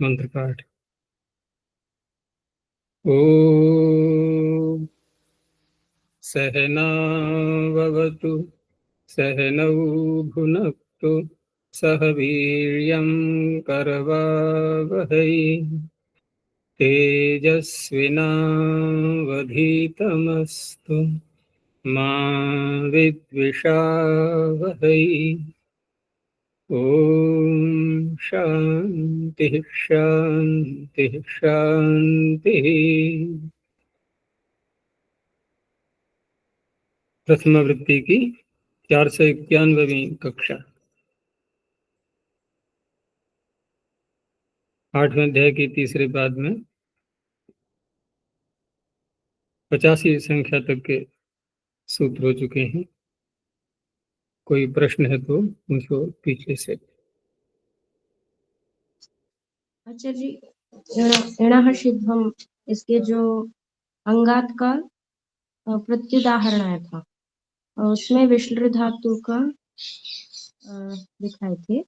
मंत्र पाठ। ओम सहनावतु सहनौ भुनक्तु सह वीर्यं करवावहै तेजस्विनावधीतमस्तु मा विद्विषावहै। ओम शांति शांति शांति। प्रथम वृत्ति की 491वीं कक्षा, 8वें अध्याय की तीसरे पाद में 85 संख्या तक के सूत्र हो चुके हैं। कोई प्रश्न है तो मुझको पीछे से। अच्छा जी, इणः सिद्धम, इसके जो अंगात का प्रत्युदाहरण आया था उसमें विश्लेष धातु का दिखाए थे,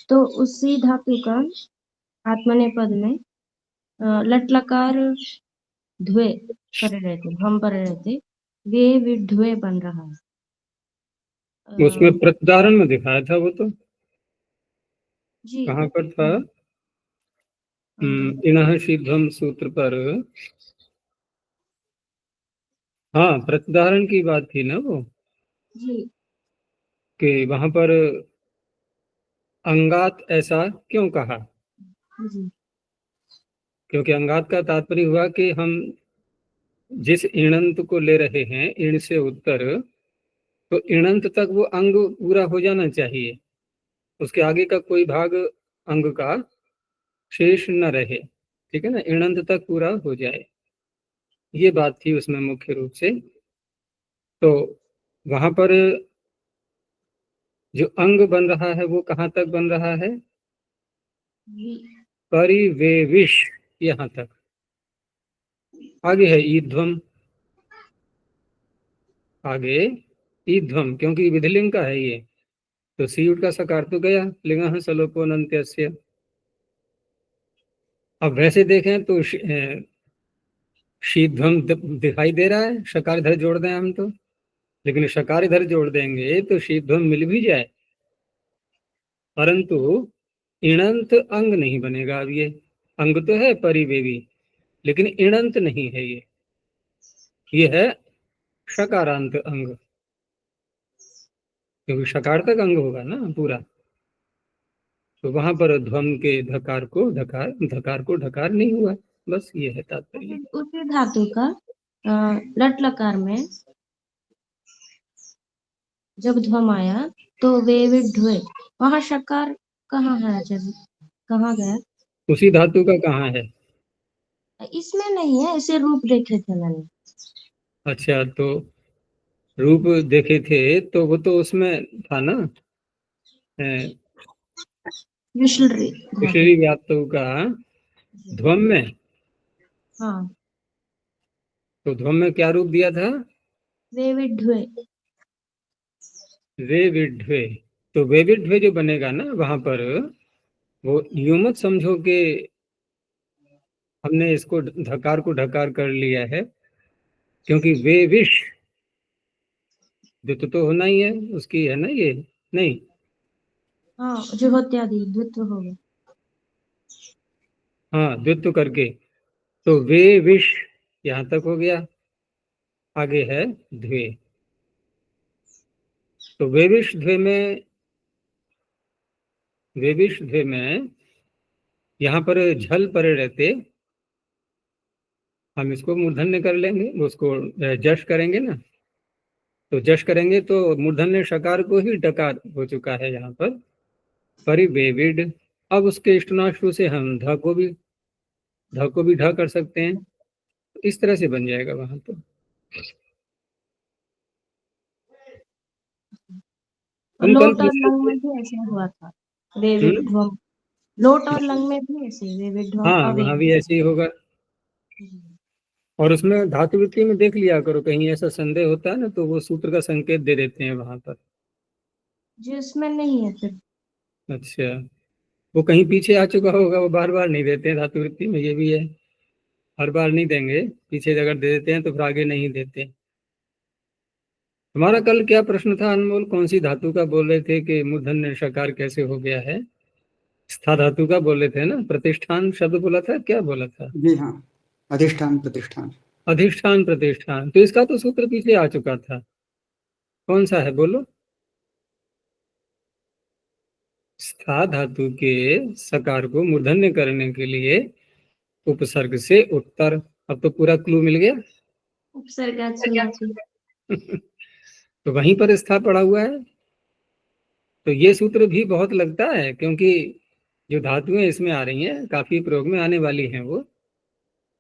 तो उसी धातु का आत्मनेपद में लट लकार ध्वे पर रहते, हम पर रहते, वे विध्वे बन रहा है। उसमें प्रत्युदाहरण में दिखाया था वो तो जी कहाँ पर था? इणः सिद्धम सूत्र पर। हाँ, प्रत्युदाहरण की बात थी ना वो, जी कि वहां पर अंगात ऐसा क्यों कहा? जी क्योंकि अंगात का तात्पर्य हुआ कि हम जिस इणंत को ले रहे हैं, इण से उत्तर, तो इणंत तक वो अंग पूरा हो जाना चाहिए, उसके आगे का कोई भाग अंग का शेष न रहे। ठीक है ना, इणंत तक पूरा हो जाए, ये बात थी उसमें मुख्य रूप से। तो वहां पर जो अंग बन रहा है वो कहाँ तक बन रहा है? परिवेविश, यहाँ तक। आगे है ईध्वम, आगे ईध्वम, क्योंकि विधिलिंग का है ये, तो सीयुट का सकार तो गया, लिंगः सलोपोनन्त्यस्य। अब वैसे देखें तो शीध्वम दिखाई दे रहा है, शकार इधर जोड़ दें हम तो, लेकिन शकार इधर जोड़ देंगे तो शीध्वम मिल भी जाए, परंतु इणंत अंग नहीं बनेगा। अब ये अंग तो है परिवेवी, लेकिन इणंत नहीं है ये है शकारांत अंग, क्योंकि शकार तक अंग होगा ना पूरा। तो वहां पर ध्वम के धकार को धकार, धकार को ढकार नहीं हुआ, बस ये है तात्पर्य। उसी धातु का लट लकार में जब ध्वम आया तो वे विध्वे, वहां शकार कहाँ है? जब कहाँ गया? उसी धातु का कहाँ है? इसमें नहीं है, इसे रूप देखे थे मैंने। अच्छा, तो रूप देखे थे तो वो तो उसमें था ना, विश्लेषी धातु। पिछली व्याप्तों का ध्वम में। हाँ, तो ध्वम में क्या रूप दिया था? वे विध्वे। वे विड्ढवे। तो वे विड्ढवे जो बनेगा ना वहां पर, वो यूं मत समझो कि हमने इसको धकार को ढकार कर लिया है, क्योंकि वे विष द्वित्व तो होना ही है उसकी, है ना ये? नहीं, हाँ, जो होत्यादि द्वित्व हो गया। हाँ, द्वित्व करके, तो वे विष यहाँ तक हो गया, आगे है द्वे। तो वेविष द्वे में, वेविष द्वे में यहाँ पर झल परे रहते, हम इसको मूर्धन्य कर लेंगे, उसको जश करेंगे ना, तो जश करेंगे तो मूर्धन्य शकार को ही डकार हो चुका है यहाँ पर, परिवेविड। अब उसके इष्टनाश्रु से हम ध को भी ढ कर सकते हैं, इस तरह से बन जाएगा वहां तो। लोट और लंग में भी ऐसे हुआ था, वे हम्म, विध्वम। लोट और लंग में भी ऐसे, वे विध्वम हाँ, वहां भी ऐसे ही होगा। और उसमें धातुवृत्ति में देख लिया करो, कहीं ऐसा संदेह होता है ना तो वो सूत्र का संकेत दे देते हैं वहां पर। जिसमें नहीं है फिर। अच्छा, वो कहीं पीछे आ चुका होगा, वो बार बार नहीं देते हैं धातु वृत्ति में, ये भी है। हर बार नहीं देंगे, पीछे अगर दे देते हैं तो फिर आगे नहीं देते। हमारा कल क्या प्रश्न था अनमोल, कौन सी धातु का बोल रहे थे कि मूर्धन्य षकार कैसे हो गया है? स्था धातु का बोल रहे थे ना, प्रतिष्ठान शब्द बोला था, क्या बोला था? जी हाँ, अधिष्ठान प्रतिष्ठान। अधिष्ठान प्रतिष्ठान, तो इसका तो सूत्र पीछे आ चुका था, कौन सा है बोलो? स्था धातु के सकार को मूर्धन्य करने के लिए उपसर्ग से उत्तर। अब तो पूरा क्लू मिल गया। उपसर्गात सुनाची। तो वहीं पर स्था पड़ा हुआ है। तो ये सूत्र भी बहुत लगता है, क्योंकि जो धातुएं इसमें आ रही हैं काफी प्रयोग में आने वाली हैं वो,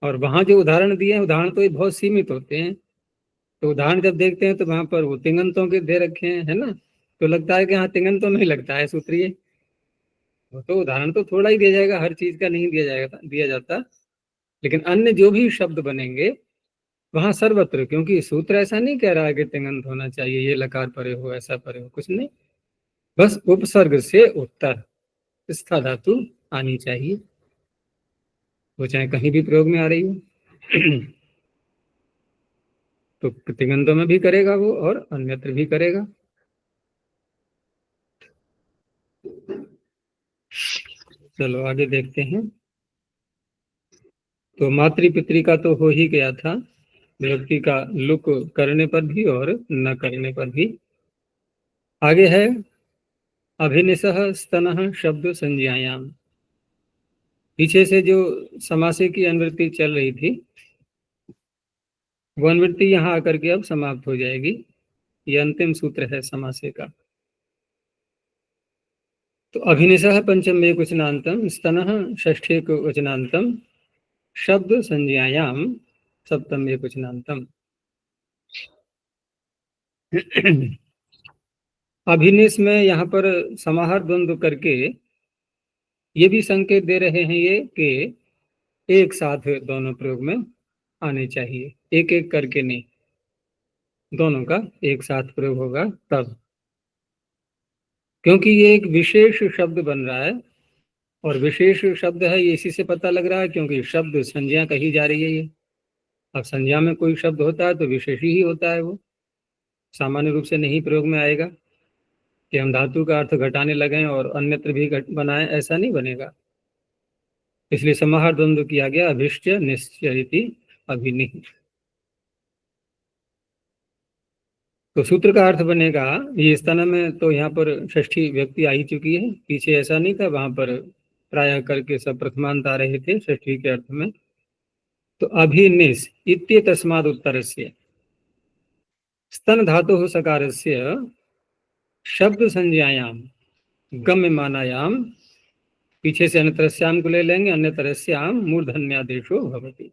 और वहां जो उदाहरण दिए हैं, उदाहरण तो ये बहुत सीमित होते हैं। तो उदाहरण जब देखते हैं तो वहां पर वो तिंगंतों के दे रखे हैं, है ना, तो लगता है कि हाँ तिंगंतों में ही लगता है सूत्र ये। वो तो उदाहरण तो थोड़ा ही दिया जाएगा, हर चीज का नहीं दिया जाता। लेकिन अन्य जो भी शब्द बनेंगे वहां सर्वत्र, क्योंकि सूत्र ऐसा नहीं कह रहा है कि तिंगंत होना चाहिए, ये लकार परे हो, ऐसा परे हो, कुछ नहीं। बस उपसर्ग से उत्तर स्था धातु आनी चाहिए, वो चाहे कहीं भी प्रयोग में आ रही हो। तो तिंगंतों में भी करेगा वो और अन्यत्र भी करेगा। चलो आगे देखते हैं। तो मातृ पितृ का तो हो ही गया था, विभक्ति का लुक करने पर भी और न करने पर भी। आगे है अभिनिसह स्तनः शब्द संज्ञायाम। पीछे से जो समासे की अनुवृत्ति चल रही थी, वो अनुवृत्ति यहाँ आकर के अब समाप्त हो जाएगी। ये अंतिम सूत्र है समासे का। तो अभिनिसह पंचम एक वचनांतम, स्तनः षष्ठी एक वचनांतम, शब्द संज्ञायाम सप्तम एक वचनांतम। अभिनिस में यहाँ पर समाहार द्वंद्व करके ये भी संकेत दे रहे हैं ये कि एक साथ दोनों प्रयोग में आने चाहिए, एक एक करके नहीं, दोनों का एक साथ प्रयोग होगा तब, क्योंकि ये एक विशेष शब्द बन रहा है। और विशेष शब्द है ये इसी से पता लग रहा है, क्योंकि शब्द संज्ञा कही जा रही है ये। अब संज्ञा में कोई शब्द होता है तो विशेष ही होता है, वो सामान्य रूप से नहीं प्रयोग में आएगा कि हम धातु का अर्थ घटाने लगे और अन्यत्र भी बनाएं, ऐसा नहीं बनेगा। इसलिए समाहार द्वंद्व किया गया, अभिष्ट निश्चयति अभिनिः। तो सूत्र का अर्थ बनेगा, ये स्तन में तो यहाँ पर षष्ठी व्यक्ति आ ही चुकी है, पीछे ऐसा नहीं था, वहां पर प्राय करके सब प्रथमांत आ रहे थे षष्ठी के अर्थ में। तो अभिनिस इत्य तस्माद उत्तरस्य स्तन धातु सकारस्य शब्द संज्ञायाम गम्यमानायाम, पीछे से अन्यतरस्याम को ले लेंगे, अन्यतरस्याम मूर्धन्यादेशो भवति।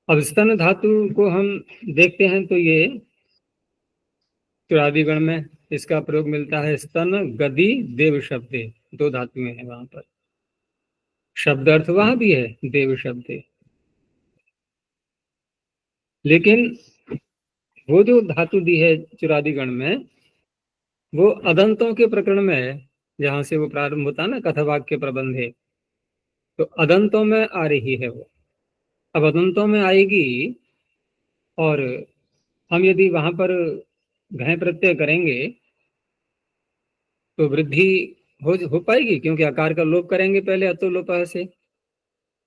अब स्तन धातु को हम देखते हैं तो ये चुरादिगण में इसका प्रयोग मिलता है, स्तन गदी देव शब्दे, दो धातुएं हैं वहां पर, शब्द अर्थ वहां भी है देव शब्दे। लेकिन वो जो धातु दी है चुरादिगण में, वो अदंतों के प्रकरण में है, जहां से वो प्रारंभ होता है ना कथावाक्य प्रबंधे, तो अदंतों में आ रही है वो। अब अदंतों में आएगी और हम यदि वहां पर घय प्रत्यय करेंगे तो वृद्धि हो पाएगी, क्योंकि आकार का लोप करेंगे पहले, अतो लोप से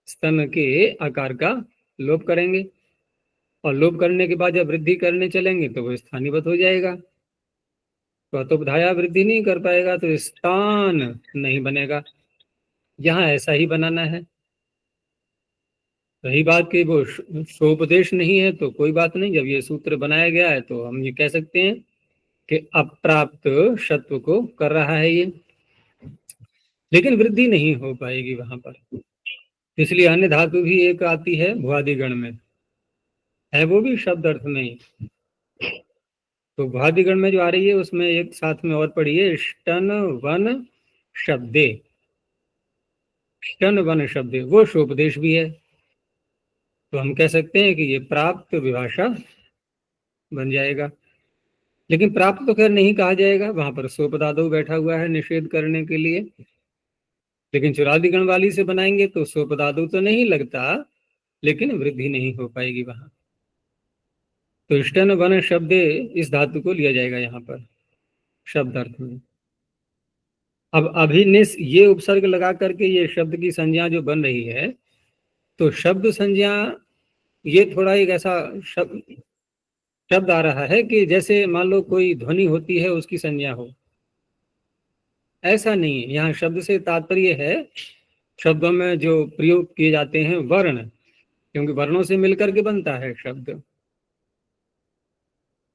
स्तन के आकार का लोप करेंगे, और लोप करने के बाद जब वृद्धि करने चलेंगे तो वो स्थानीवत हो जाएगा। तो अतुपधाया वृद्धि नहीं कर पाएगा, तो स्थान नहीं बनेगा, यहाँ ऐसा ही बनाना है। रही बात कि वो स्वोपदेश नहीं है तो कोई बात नहीं, जब ये सूत्र बनाया गया है तो हम ये कह सकते हैं कि अप्राप्त शत्व को कर रहा है ये, लेकिन वृद्धि नहीं हो पाएगी वहां पर। इसलिए अन्य धातु भी एक आती है भुआदिगण में, है वो भी शब्द अर्थ में ही। तो भुआदिगण में जो आ रही है उसमें एक साथ में और पढ़िए, ष्टन वन शब्दे, ष्टन वन शब्दे, वो शोपदेश भी है। तो हम कह सकते हैं कि ये प्राप्त विभाषा बन जाएगा। लेकिन प्राप्त तो खैर नहीं कहा जाएगा, वहां पर सोपदादो बैठा हुआ है निषेध करने के लिए। लेकिन चुरादिगण वाली से बनाएंगे तो सोपदादो तो नहीं लगता, लेकिन वृद्धि नहीं हो पाएगी वहां। तो इष्टन वन शब्द इस धातु को लिया जाएगा यहाँ पर शब्द अर्थ में। अब अभिनिस ये उपसर्ग लगा करके ये शब्द की संज्ञा जो बन रही है, तो शब्द संज्ञा ये थोड़ा एक ऐसा शब्द आ रहा है कि जैसे मान लो कोई ध्वनि होती है उसकी संज्ञा हो, ऐसा नहीं है। यहाँ शब्द से तात्पर्य है शब्दों में जो प्रयोग किए जाते हैं वर्ण, क्योंकि वर्णों से मिलकर के बनता है शब्द।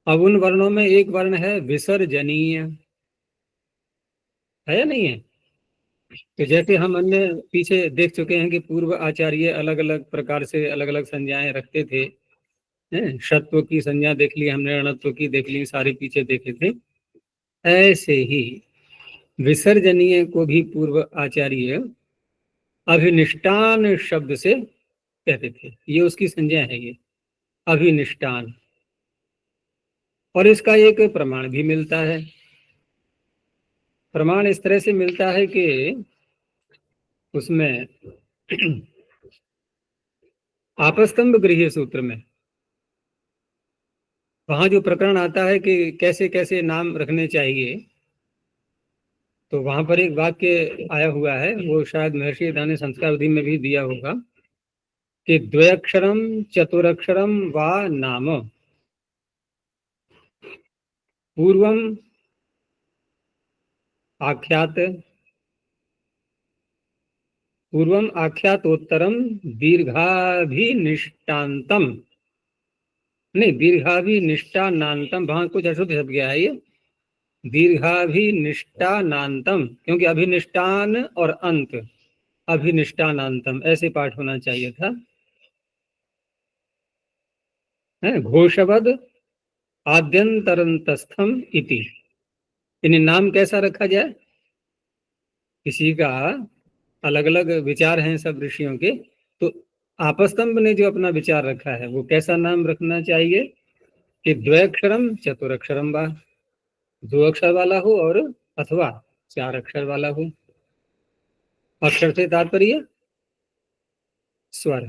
अब उन वर्णों में एक वर्ण है विसर्जनीय, है या नहीं है? तो जैसे हम अन्य पीछे देख चुके हैं कि पूर्व आचार्य अलग अलग प्रकार से अलग अलग संज्ञाएं रखते थे, हैं? षत्व की संज्ञा देख ली हमने, ऋणत्व की देख ली, सारे पीछे देखे थे। ऐसे ही विसर्जनीय को भी पूर्व आचार्य अभिनिष्टान शब्द से कहते थे। ये उसकी संज्ञा है, ये अभिनिष्टान। और इसका एक प्रमाण भी मिलता है। प्रमाण इस तरह से मिलता है कि उसमें आपस्तंभ गृह सूत्र में वहां जो प्रकरण आता है कि कैसे कैसे नाम रखने चाहिए, तो वहां पर एक वाक्य आया हुआ है, वो शायद महर्षि दाने संस्कार विधि में भी दिया होगा कि द्वयक्षरम चतुरक्षरम वा नाम पूर्वम आख्यात पूर्वम आख्यातोत्तरम दीर्घाभिनिष्टान्तम, नहीं दीर्घाभिनिष्टानांतम, वहां कुछ अशुद्ध शब्द गया है ये, दीर्घाभिनिष्टानांतम, क्योंकि अभिनिष्टान और अंत, अभिनिष्टानांतम ऐसे पाठ होना चाहिए था, है घोषवद आद्यंतरंतस्थम इति। इन्हें नाम कैसा रखा जाए, किसी का अलग अलग विचार हैं सब ऋषियों के, तो आपस्तंभ ने जो अपना विचार रखा है वो कैसा नाम रखना चाहिए कि द्वयक्षरम चतुरक्षरम वा, दो अक्षर वाला हो और अथवा चार अक्षर वाला हो। अक्षर से तात्पर्य स्वर,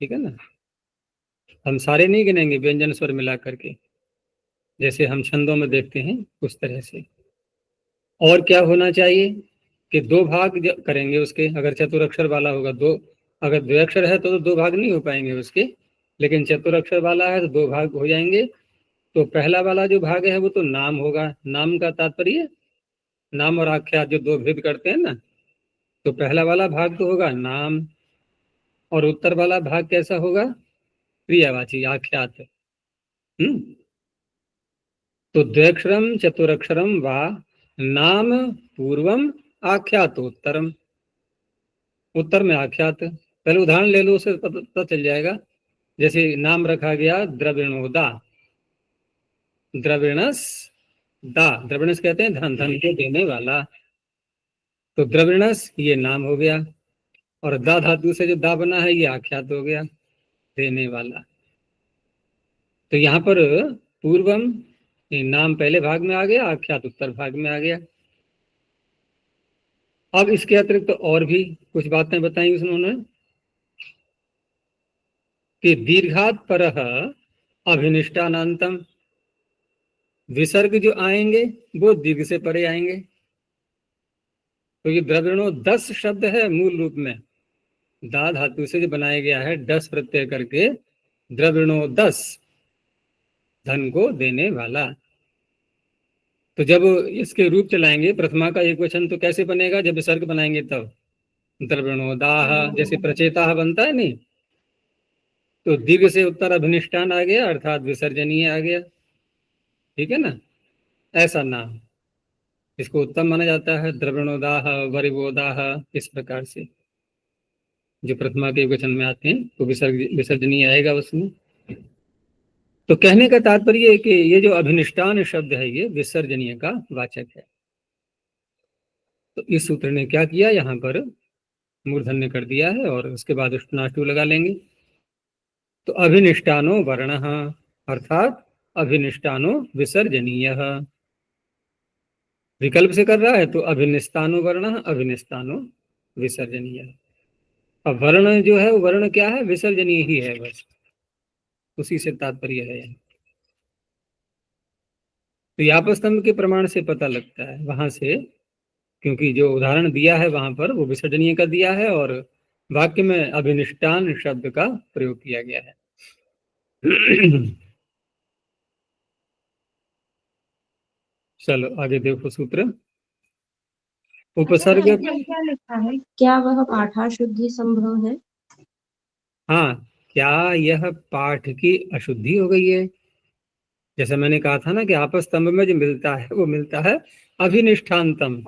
ठीक है ना। हम सारे नहीं गिनेंगे व्यंजन स्वर मिला करके, जैसे हम छंदों में देखते हैं उस तरह से। और क्या होना चाहिए कि दो भाग करेंगे उसके, अगर चतुरक्षर वाला होगा दो, अगर द्वयक्षर है तो दो भाग नहीं हो पाएंगे उसके, लेकिन चतुरक्षर वाला है तो दो भाग हो जाएंगे। तो पहला वाला जो भाग है वो तो नाम होगा, नाम का तात्पर्य नाम और आख्यात जो दो भेद करते हैं ना, तो पहला वाला भाग तो होगा नाम, और उत्तर वाला भाग कैसा होगा, क्रियावाची आख्यात। तो द्वयक्षरम चतुरक्षरम वा नाम पूर्वम आख्यातोत्तरम, उत्तर में आख्यात। पहले उदाहरण ले लो, उससे पता चल जाएगा। जैसे नाम रखा गया द्रविणोदा, द्रविणस दा, द्रविणस कहते हैं धन, धन को देने वाला, तो द्रविणस ये नाम हो गया, और दा धातु से जो दा बना है ये आख्यात हो गया, देने वाला। तो यहाँ पर पूर्वम नाम पहले भाग में आ गया, आख्यात उत्तर भाग में आ गया। अब इसके अतिरिक्त तो और भी कुछ बातें बताई उन्होंने कि दीर्घात परः अभिनिष्टानांतम, विसर्ग जो आएंगे वो दीर्घ से परे आएंगे। तो ये द्रविणो 10 शब्द है मूल रूप में, दा धातु से जो बनाया गया है 10 प्रत्यय करके, द्रविणो 10, धन को देने वाला। तो जब इसके रूप चलाएंगे प्रथमा का एक वचन तो कैसे बनेगा, जब विसर्ग बनाएंगे तब द्रविणोदाह, जैसे प्रचेता बनता है नहीं, तो दीर्घ से उत्तर अभिनिष्टान आ गया, अर्थात विसर्जनीय आ गया, ठीक है ना। ऐसा नाम इसको उत्तम माना जाता है, द्रविणोदाह, वरिवोदाह, इस प्रकार से जो प्रथमा के वचन में आते हैं तो विसर्जनीय आएगा उसमें। तो कहने का तात्पर्य है कि ये जो अभिनिष्टान शब्द है ये विसर्जनीय का वाचक है। तो इस सूत्र ने क्या किया, यहाँ पर मूर्धन्य कर दिया है और उसके बाद उष्णाष्टु लगा लेंगे। तो अभिनिष्टानो वर्ण, अर्थात अभिनिष्टानो विसर्जनीय। विकल्प से कर रहा है तो अभिनिष्टानो वर्ण अभिनिष्टानो विसर्जनीय। अब वर्ण जो है वो वर्ण क्या है, विसर्जनीय ही है, बस उसी से तात्पर्य है। तो यापस्तंभ के प्रमाण से पता लगता है वहां से, क्योंकि जो उदाहरण दिया है वहां पर वो विसर्जनीय का दिया है और वाक्य में अभिनिष्टान शब्द का प्रयोग किया गया है। चलो आगे देखो सूत्र। उपसर्ग, क्या लिखा है, क्या वह पाठाशुद्धि संभव है? हाँ, क्या यह पाठ की अशुद्धि हो गई है? जैसे मैंने कहा था ना कि आपस स्तंभ में जो मिलता है वो मिलता है अभिनिष्ठान्तम।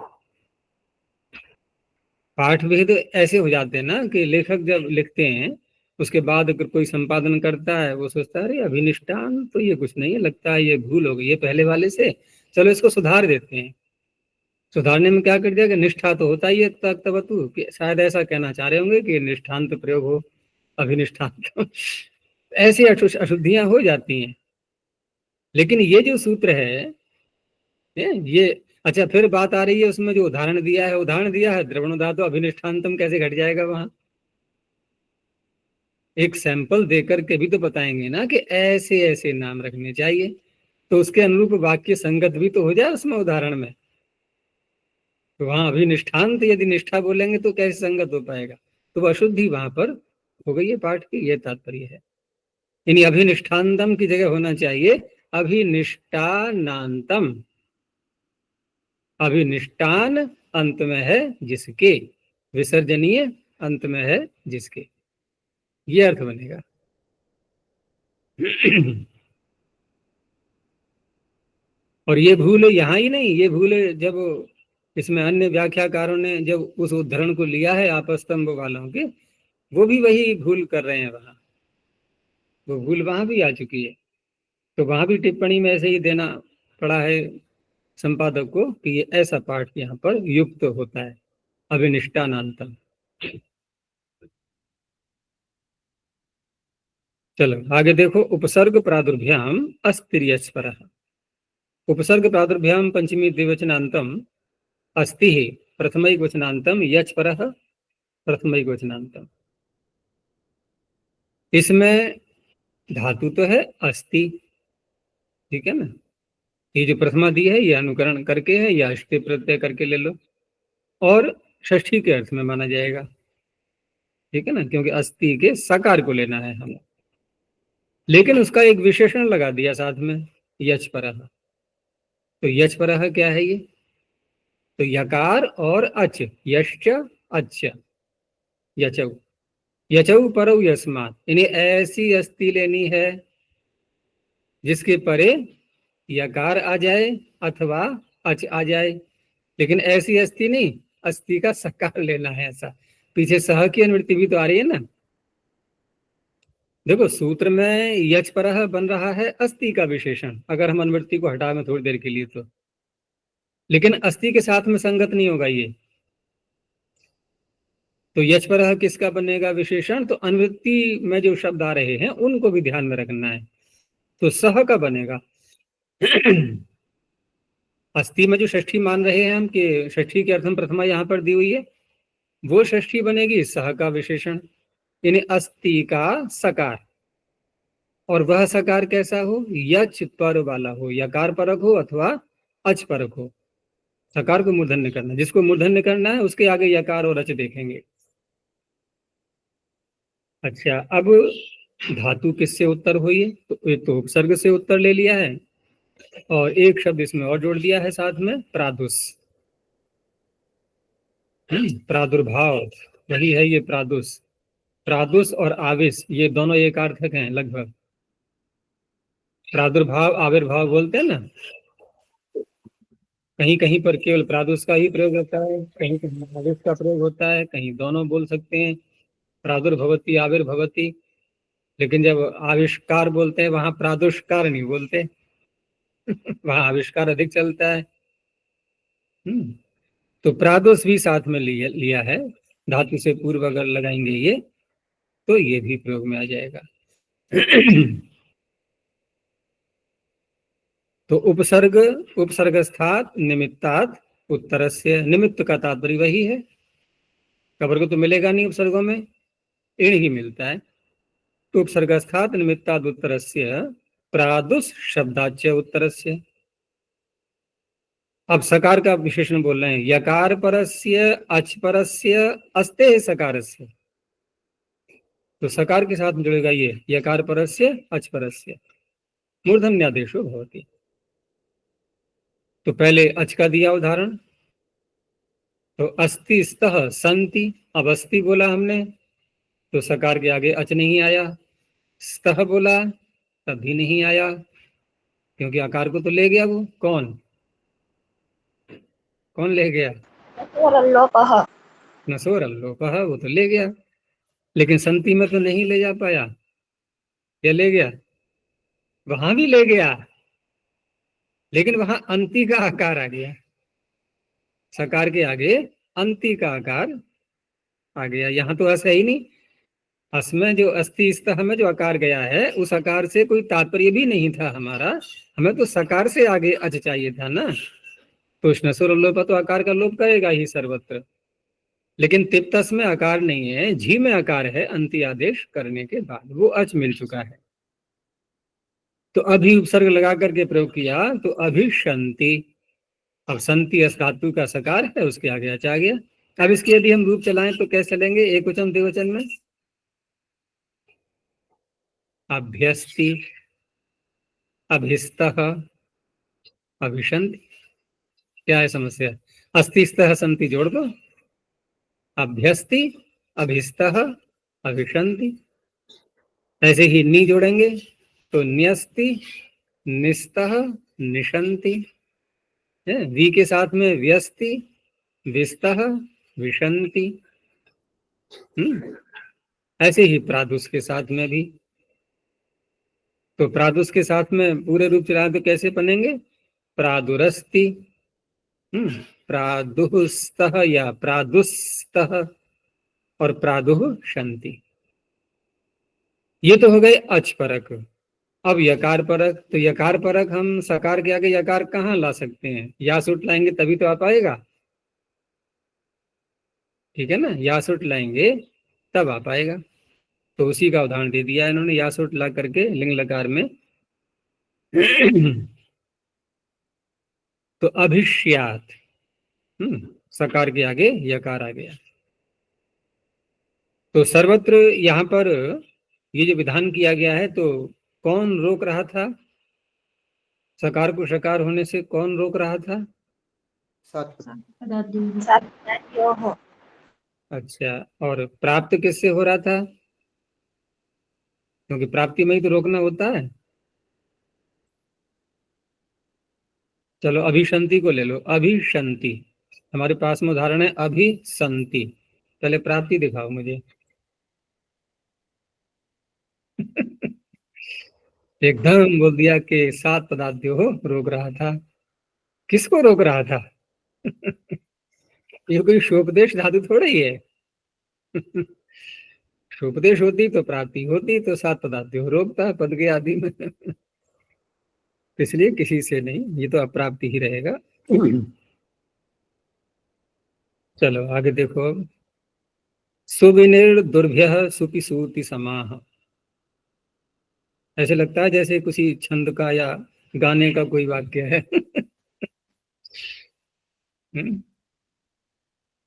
पाठ भी तो ऐसे हो जाते हैं ना कि लेखक जब लिखते हैं उसके बाद अगर कोई संपादन करता है वो सोचता है अरे अभिनिष्ठान तो ये कुछ नहीं है, लगता है ये भूल हो गई है पहले वाले से, चलो इसको सुधार देते हैं। सुधारने में क्या कर दिया कि निष्ठा तो होता ही है तक्तवतु, कि शायद ऐसा कहना चाह रहे होंगे कि निष्ठांत प्रयोग हो, अभिनिष्ठान। ऐसी अशुद्धियां हो जाती हैं। लेकिन ये जो सूत्र है ये, अच्छा फिर बात आ रही है उसमें जो उदाहरण दिया है द्रवण धातु अभिनिष्ठान्तम कैसे घट जाएगा वहां? एक सैंपल देकर के भी तो बताएंगे ना कि ऐसे ऐसे नाम रखने चाहिए, तो उसके अनुरूप वाक्य संगत भी तो हो जाए उसमें उदाहरण में। तो वहां अभिनिष्ठांत यदि निष्ठा बोलेंगे तो कैसे संगत हो पाएगा? तो वह अशुद्धि वहां पर हो गई है पाठ की, यह तात्पर्य है। यानी अभिनिष्ठान्तम की जगह होना चाहिए अभिनिष्ठानांतम। अभिनिष्ठान अंत में है जिसके, विसर्जनीय अंत में है जिसके, ये अर्थ बनेगा। और ये भूल यहाँ ही नहीं, ये भूल जब इसमें अन्य व्याख्याकारों ने जब उस उद्धरण को लिया है आपस्तंभ वालों के, वो भी वही भूल कर रहे हैं वहां, वो भूल वहां भी आ चुकी है। तो वहां भी टिप्पणी में ऐसे ही देना पड़ा है संपादक को कि ये ऐसा पाठ यहाँ पर युक्त होता है अभिनिष्ठानांतम। चलो आगे देखो। उपसर्ग प्रादुर्भ्याम अस्तिर्यस्परः। उपसर्ग प्रादुर्भ्याम पंचमी द्विवचनांतम अस्ति प्रथमैकवचनांतम यच्परः प्रथमैकवचनांतम। इसमें धातु तो है अस्ति, ठीक है ना, ये जो प्रथमा दी है ये अनुकरण करके है या अष्टि प्रत्यय करके ले लो, और षष्ठी के अर्थ में माना जाएगा, ठीक है ना, क्योंकि अस्ति के सकार को लेना है हमें। लेकिन उसका एक विशेषण लगा दिया साथ में, यच परह। तो यच परह क्या है ये? तो यकार और अच, यश्च अच्छ, यचौ, यचौ परौ यस्मात्, यानी ऐसी अस्ति लेनी है जिसके परे यकार आ जाए अथवा अच आ जाए। लेकिन ऐसी अस्ति नहीं, अस्ति का सकार लेना है ऐसा। पीछे सह की अनुवृत्ति भी तो आ रही है ना। देखो सूत्र में यच परह बन रहा है अस्ति का विशेषण, अगर हम अनुवृत्ति को हटा में थोड़ी देर के लिए तो, लेकिन अस्ति के साथ में संगत नहीं होगा ये। तो यच परह किसका बनेगा विशेषण? तो अनुवृत्ति में जो शब्द आ रहे हैं उनको भी ध्यान में रखना है। तो सह का बनेगा। अस्ति में जो षष्ठी मान रहे हैं हम कि षष्ठी के अर्थम प्रथमा यहाँ पर दी हुई है, वो षष्ठी बनेगी सह का विशेषण, यानी अस्ति का सकार। और वह सकार कैसा हो? यच पर वाला हो, यकार परक हो अथवा अच परक हो। सकार को मूर्धन्य करना, जिसको मूर्धन्य करना है उसके आगे यकार और अच देखेंगे। अच्छा, अब धातु किससे उत्तर हुई है? तो एक तो उपसर्ग से उत्तर ले लिया है, और एक शब्द इसमें और जोड़ दिया है साथ में, प्रादुस। प्रादुर्भाव, वही है ये प्रादुस। प्रादुस और आविस ये दोनों एक अर्थक हैं लगभग। प्रादुर्भाव आविर्भाव बोलते हैं ना, कहीं कहीं पर केवल प्रादुस का ही प्रयोग होता है, कहीं कहीं आविस का प्रयोग होता है, कहीं दोनों बोल सकते हैं, प्रादुर्भवती आविर्भवती। लेकिन जब आविष्कार बोलते हैं वहां प्रादुष्कार नहीं बोलते। वहां आविष्कार अधिक चलता है। तो प्रादोष भी साथ में लिया है, धातु से पूर्व अगर लगाएंगे ये तो ये भी प्रयोग में आ जाएगा। तो उपसर्ग उपसर्गस्थात निमित्तात् उत्तरस्य, निमित्त का तात्पर्य वही है, कबर को तो मिलेगा नहीं उपसर्गों में, इण ही मिलता है। तो उपसर्गस्थात निमित्तात् उत्तरस्य प्रादुस शब्दाच्य उत्तरस्य। अब सकार का विशेषण बोल रहे हैं, यकार परस्य अच परस्य अस्ते सकारस्य। तो सकार के साथ जुड़ेगा ये यकार परस्य अच परस्य मूर्धन्यादेशो भवति। तो पहले अच का दिया उदाहरण, तो अस्ति स्तः संति, अब अस्ति बोला हमने तो सकार के आगे अच नहीं आया, स्तः बोला तब भी नहीं आया, क्योंकि आकार को तो ले गया वो कौन ले गया, नसोर अल्लोपः, वो तो ले गया, लेकिन संति में तो नहीं ले जा पाया, क्या ले गया, वहां भी ले गया, लेकिन वहां अंति का आकार आ गया, सकार के आगे अंति का आकार आ गया। यहाँ तो अस है ही नहीं, अस में जो अस्ति स्तः में जो आकार गया है उस आकार से कोई तात्पर्य भी नहीं था हमारा, हमें तो सकार से आगे अच चाहिए था ना। तो नसुर लोप तो आकार का लोप करेगा ही सर्वत्र, लेकिन तिप्तस में आकार नहीं है, झी में आकार है, अंति आदेश करने के बाद वो अच मिल चुका है। तो अभी उपसर्ग लगा करके प्रयोग किया तो अभिशंति, अब संति अस धातु का सकार है, उसके आगे अच आ गया। अब इसके यदि हम रूप चलाएं तो कैसे चलेंगे, एक वचन द्विवचन में, अभ्यस्ति, अभिस्तः, अभिशंति। क्या है समस्या, अस्ति स्तः संति जोड़ दो, अभ्यस्ति अभिस्तः अभिशंति। ऐसे ही नी जोड़ेंगे तो न्यस्ति निस्तः निशंति, वी के साथ में व्यस्ति विस्तः विशंति। ऐसे ही प्रादुष के साथ में भी, तो प्रादुष के साथ में पूरे रूप चला तो कैसे बनेंगे, प्रादुरस्ति, प्रादुस्तः या प्रादुस्तः और प्रादुः शंति। ये तो हो गए अच परक। अब यकार परक, तो यकार परक हम सकार के आगे यकार कहाँ ला सकते हैं, या सुट लाएंगे तभी तो आ पाएगा, ठीक है ना, या सुट लाएंगे तब आ पाएगा। तो उसी का उदाहरण दे दिया इन्होंने, या सुट ला करके लिंग लकार में। तो अभिष्यात, सकार के आगे यकार आ गया। तो सर्वत्र यहाँ पर ये जो विधान किया गया है, तो कौन रोक रहा था, सकार को सकार होने से कौन रोक रहा था, अच्छा, और प्राप्त किससे हो रहा था, क्योंकि प्राप्ति में ही तो रोकना होता है। चलो अभिशंति को ले लो, अभिशंति हमारे पास में उदाहरण है अभिसंति, पहले प्राप्ति दिखाओ मुझे। एकदम बोल दिया कि सात पदार्थों को रोक रहा था, किसको रोक रहा था? ये कोई शोपदेश धातु थोड़ा ही है। शोपदेश होती तो प्राप्ति होती, तो सात पदार्थों रोकता है पद के आदि में। इसलिए किसी से नहीं, ये तो अप्राप्ति ही रहेगा। चलो आगे देखो, अब सुविनिर दुर्भ्य सुपि सूति समाह, ऐसे लगता है जैसे किसी छंद का या गाने का कोई वाक्य है।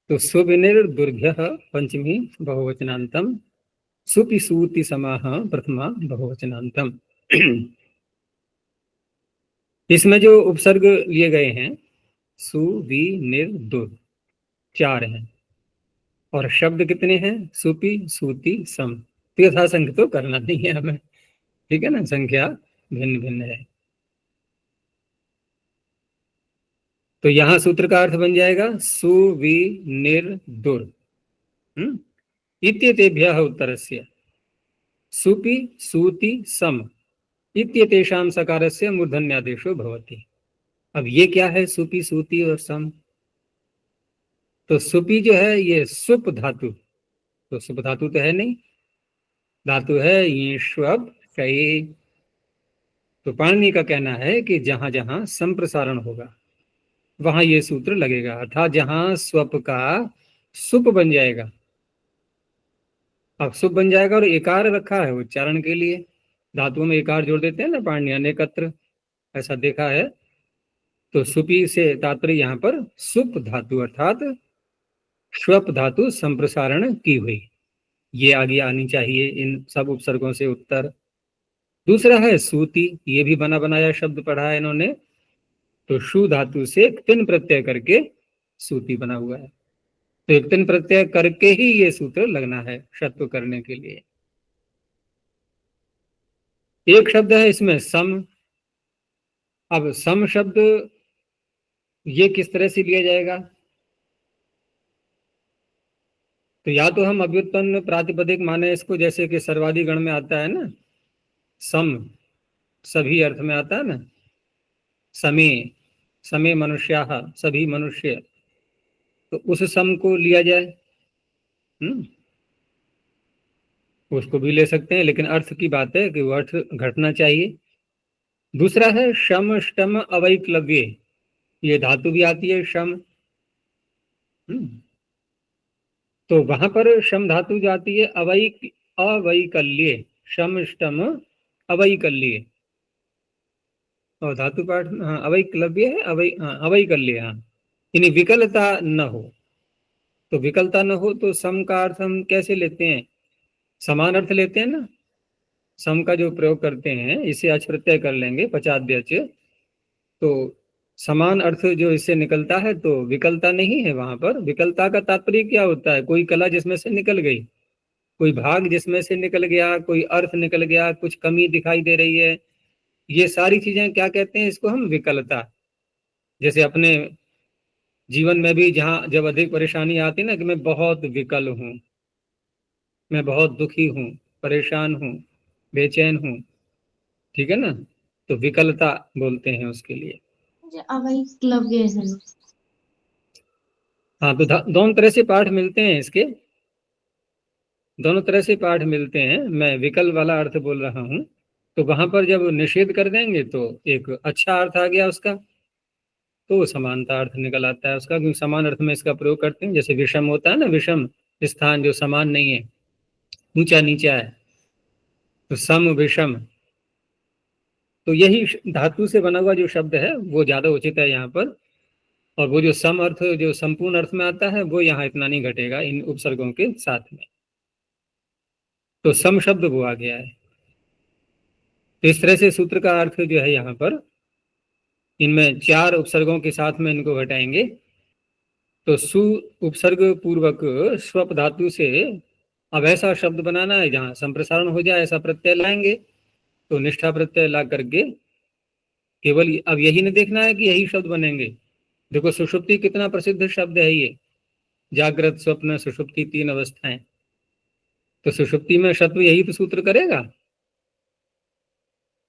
तो सुविनिर दुर्भ्य पंचमी बहुवचनांतम, सुपि सूति समाह प्रथमा बहुवचनांतम। इसमें जो उपसर्ग लिए गए हैं सु वि निर दुर, 4 हैं, और शब्द कितने हैं, सुपि सूति सम। तो यथा संख्या तो करना नहीं है हमें, ठीक है ना, संख्या भिन्न भिन्न है। तो यहां सूत्र का अर्थ बन जाएगा सु वि निर दुर इत्यतेभ्यः उत्तरस्य सुपि सूति सम इत्यतेषां सकारस्य मूर्धन्यादेशो भवति। अब ये क्या है सुपि सूति और सम, तो सुपि जो है ये सुप धातु, तो सुप धातु तो है नहीं, धातु है ईश्वब कई, तो पाणिनि का कहना है कि जहां जहां संप्रसारण होगा वहां ये सूत्र लगेगा, अर्थात जहां स्वप का सुप बन जाएगा। अब सुप बन जाएगा और एकार रखा है उच्चारण के लिए, धातुओं में एकार जोड़ देते हैं ना पाणिनि, अनेकत्र, ऐसा देखा है। तो सुपी से तात्पर्य यहाँ पर सुप धातु अर्थात श्वप धातु संप्रसारण की हुई, ये आगे आनी चाहिए इन सब उपसर्गों से उत्तर। दूसरा है सूति, ये भी बना बनाया शब्द पढ़ा है इन्होंने, तो शु धातु से तिन प्रत्यय करके सूति बना हुआ है। तो एक तिन प्रत्यय करके ही ये सूत्र लगना है षत्व करने के लिए। एक शब्द है इसमें सम। अब सम शब्द ये किस तरह से लिया जाएगा? तो या तो हम अभ्युत्पन्न प्रातिपदिक माने इसको, जैसे कि सर्वादि गण में आता है ना, सम सभी अर्थ में आता है ना, समे समे मनुष्याः, सभी मनुष्य, तो उस सम को लिया जाए। उसको भी ले सकते हैं, लेकिन अर्थ की बात है कि वो अर्थ घटना चाहिए। दूसरा है शम ष्टम अवैक्लव्य, ये धातु भी आती है शम। तो वहां पर शम धातु जो आती है अवैकल्य, शम ष्टम अवैकल्य, और धातु पाठ अवैक्लव्य है, अवैकल्य, हाँ, यानी विकलता न हो। तो विकलता न हो तो सम का अर्थ हम कैसे लेते हैं? समान अर्थ लेते हैं ना, सम का जो प्रयोग करते हैं इसे अच प्रत्यय कर लेंगे, पचाद्यच, तो समान अर्थ जो इससे निकलता है, तो विकलता नहीं है वहां पर। विकलता का तात्पर्य क्या होता है? कोई कला जिसमें से निकल गई, कोई भाग जिसमें से निकल गया, कोई अर्थ निकल गया, कुछ कमी दिखाई दे रही है, ये सारी चीजें क्या कहते हैं? इसको हम विकलता। जैसे अपने जीवन में भी जहाँ जब अधिक परेशानी आती है ना, कि मैं बहुत विकल हूँ, मैं बहुत दुखी हूँ, परेशान हूँ, बेचैन हूँ, ठीक है ना, तो विकलता बोलते हैं उसके लिए। अवैक्लव्य है। हाँ, तो दोनों तरह से पाठ मिलते हैं इसके, दोनों तरह से पाठ मिलते हैं। मैं विकल वाला अर्थ बोल रहा हूँ, तो वहां पर जब निषेध कर देंगे तो एक अच्छा अर्थ आ गया उसका, तो समानता अर्थ निकल आता है उसका, क्योंकि समान अर्थ में इसका प्रयोग करते हैं। जैसे विषम होता है ना, विषम स्थान जो समान नहीं है, ऊंचा नीचा है, तो सम विषम, तो यही धातु से बना हुआ जो शब्द है वो ज्यादा उचित है यहाँ पर। और वो जो सम अर्थ जो संपूर्ण अर्थ में आता है वो यहाँ इतना नहीं घटेगा इन उपसर्गों के साथ में, तो सम शब्द वो आ गया है। तो इस तरह से सूत्र का अर्थ जो है यहाँ पर, इनमें चार उपसर्गों के साथ में इनको घटाएंगे, तो सु उपसर्ग पूर्वक स्वप धातु से अब ऐसा शब्द बनाना है जहाँ संप्रसारण हो जाए, ऐसा प्रत्यय लाएंगे। तो निष्ठा प्रत्यय ला करके केवल अब यही नहीं देखना है कि यही शब्द बनेंगे। देखो सुषुप्ति कितना प्रसिद्ध शब्द है ये, जागृत स्वप्न सुषुप्ति तीन अवस्थाएं, तो सुषुप्ति में शत्व यही तो सूत्र करेगा,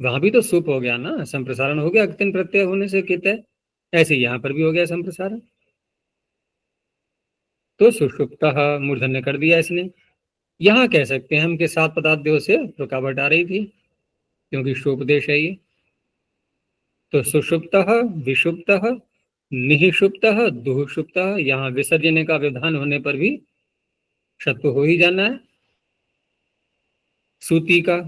वहां भी तो सुप हो गया ना, संप्रसारण हो गया तिन प्रत्यय होने से कित है, ऐसे यहाँ पर भी हो गया संप्रसारण। तो सुषुप्तः मूर्धन्य कर दिया इसने। यहाँ कह सकते हैं हम कि सात पदार्थों से रुकावट आ रही थी, क्योंकि शोपदेश है ये। तो सुषुप्तः विषुप्तः निःषुप्तः दुःषुप्तः, यहाँ विसर्जने का विधान होने पर भी शत्व हो ही जाना है। सूति का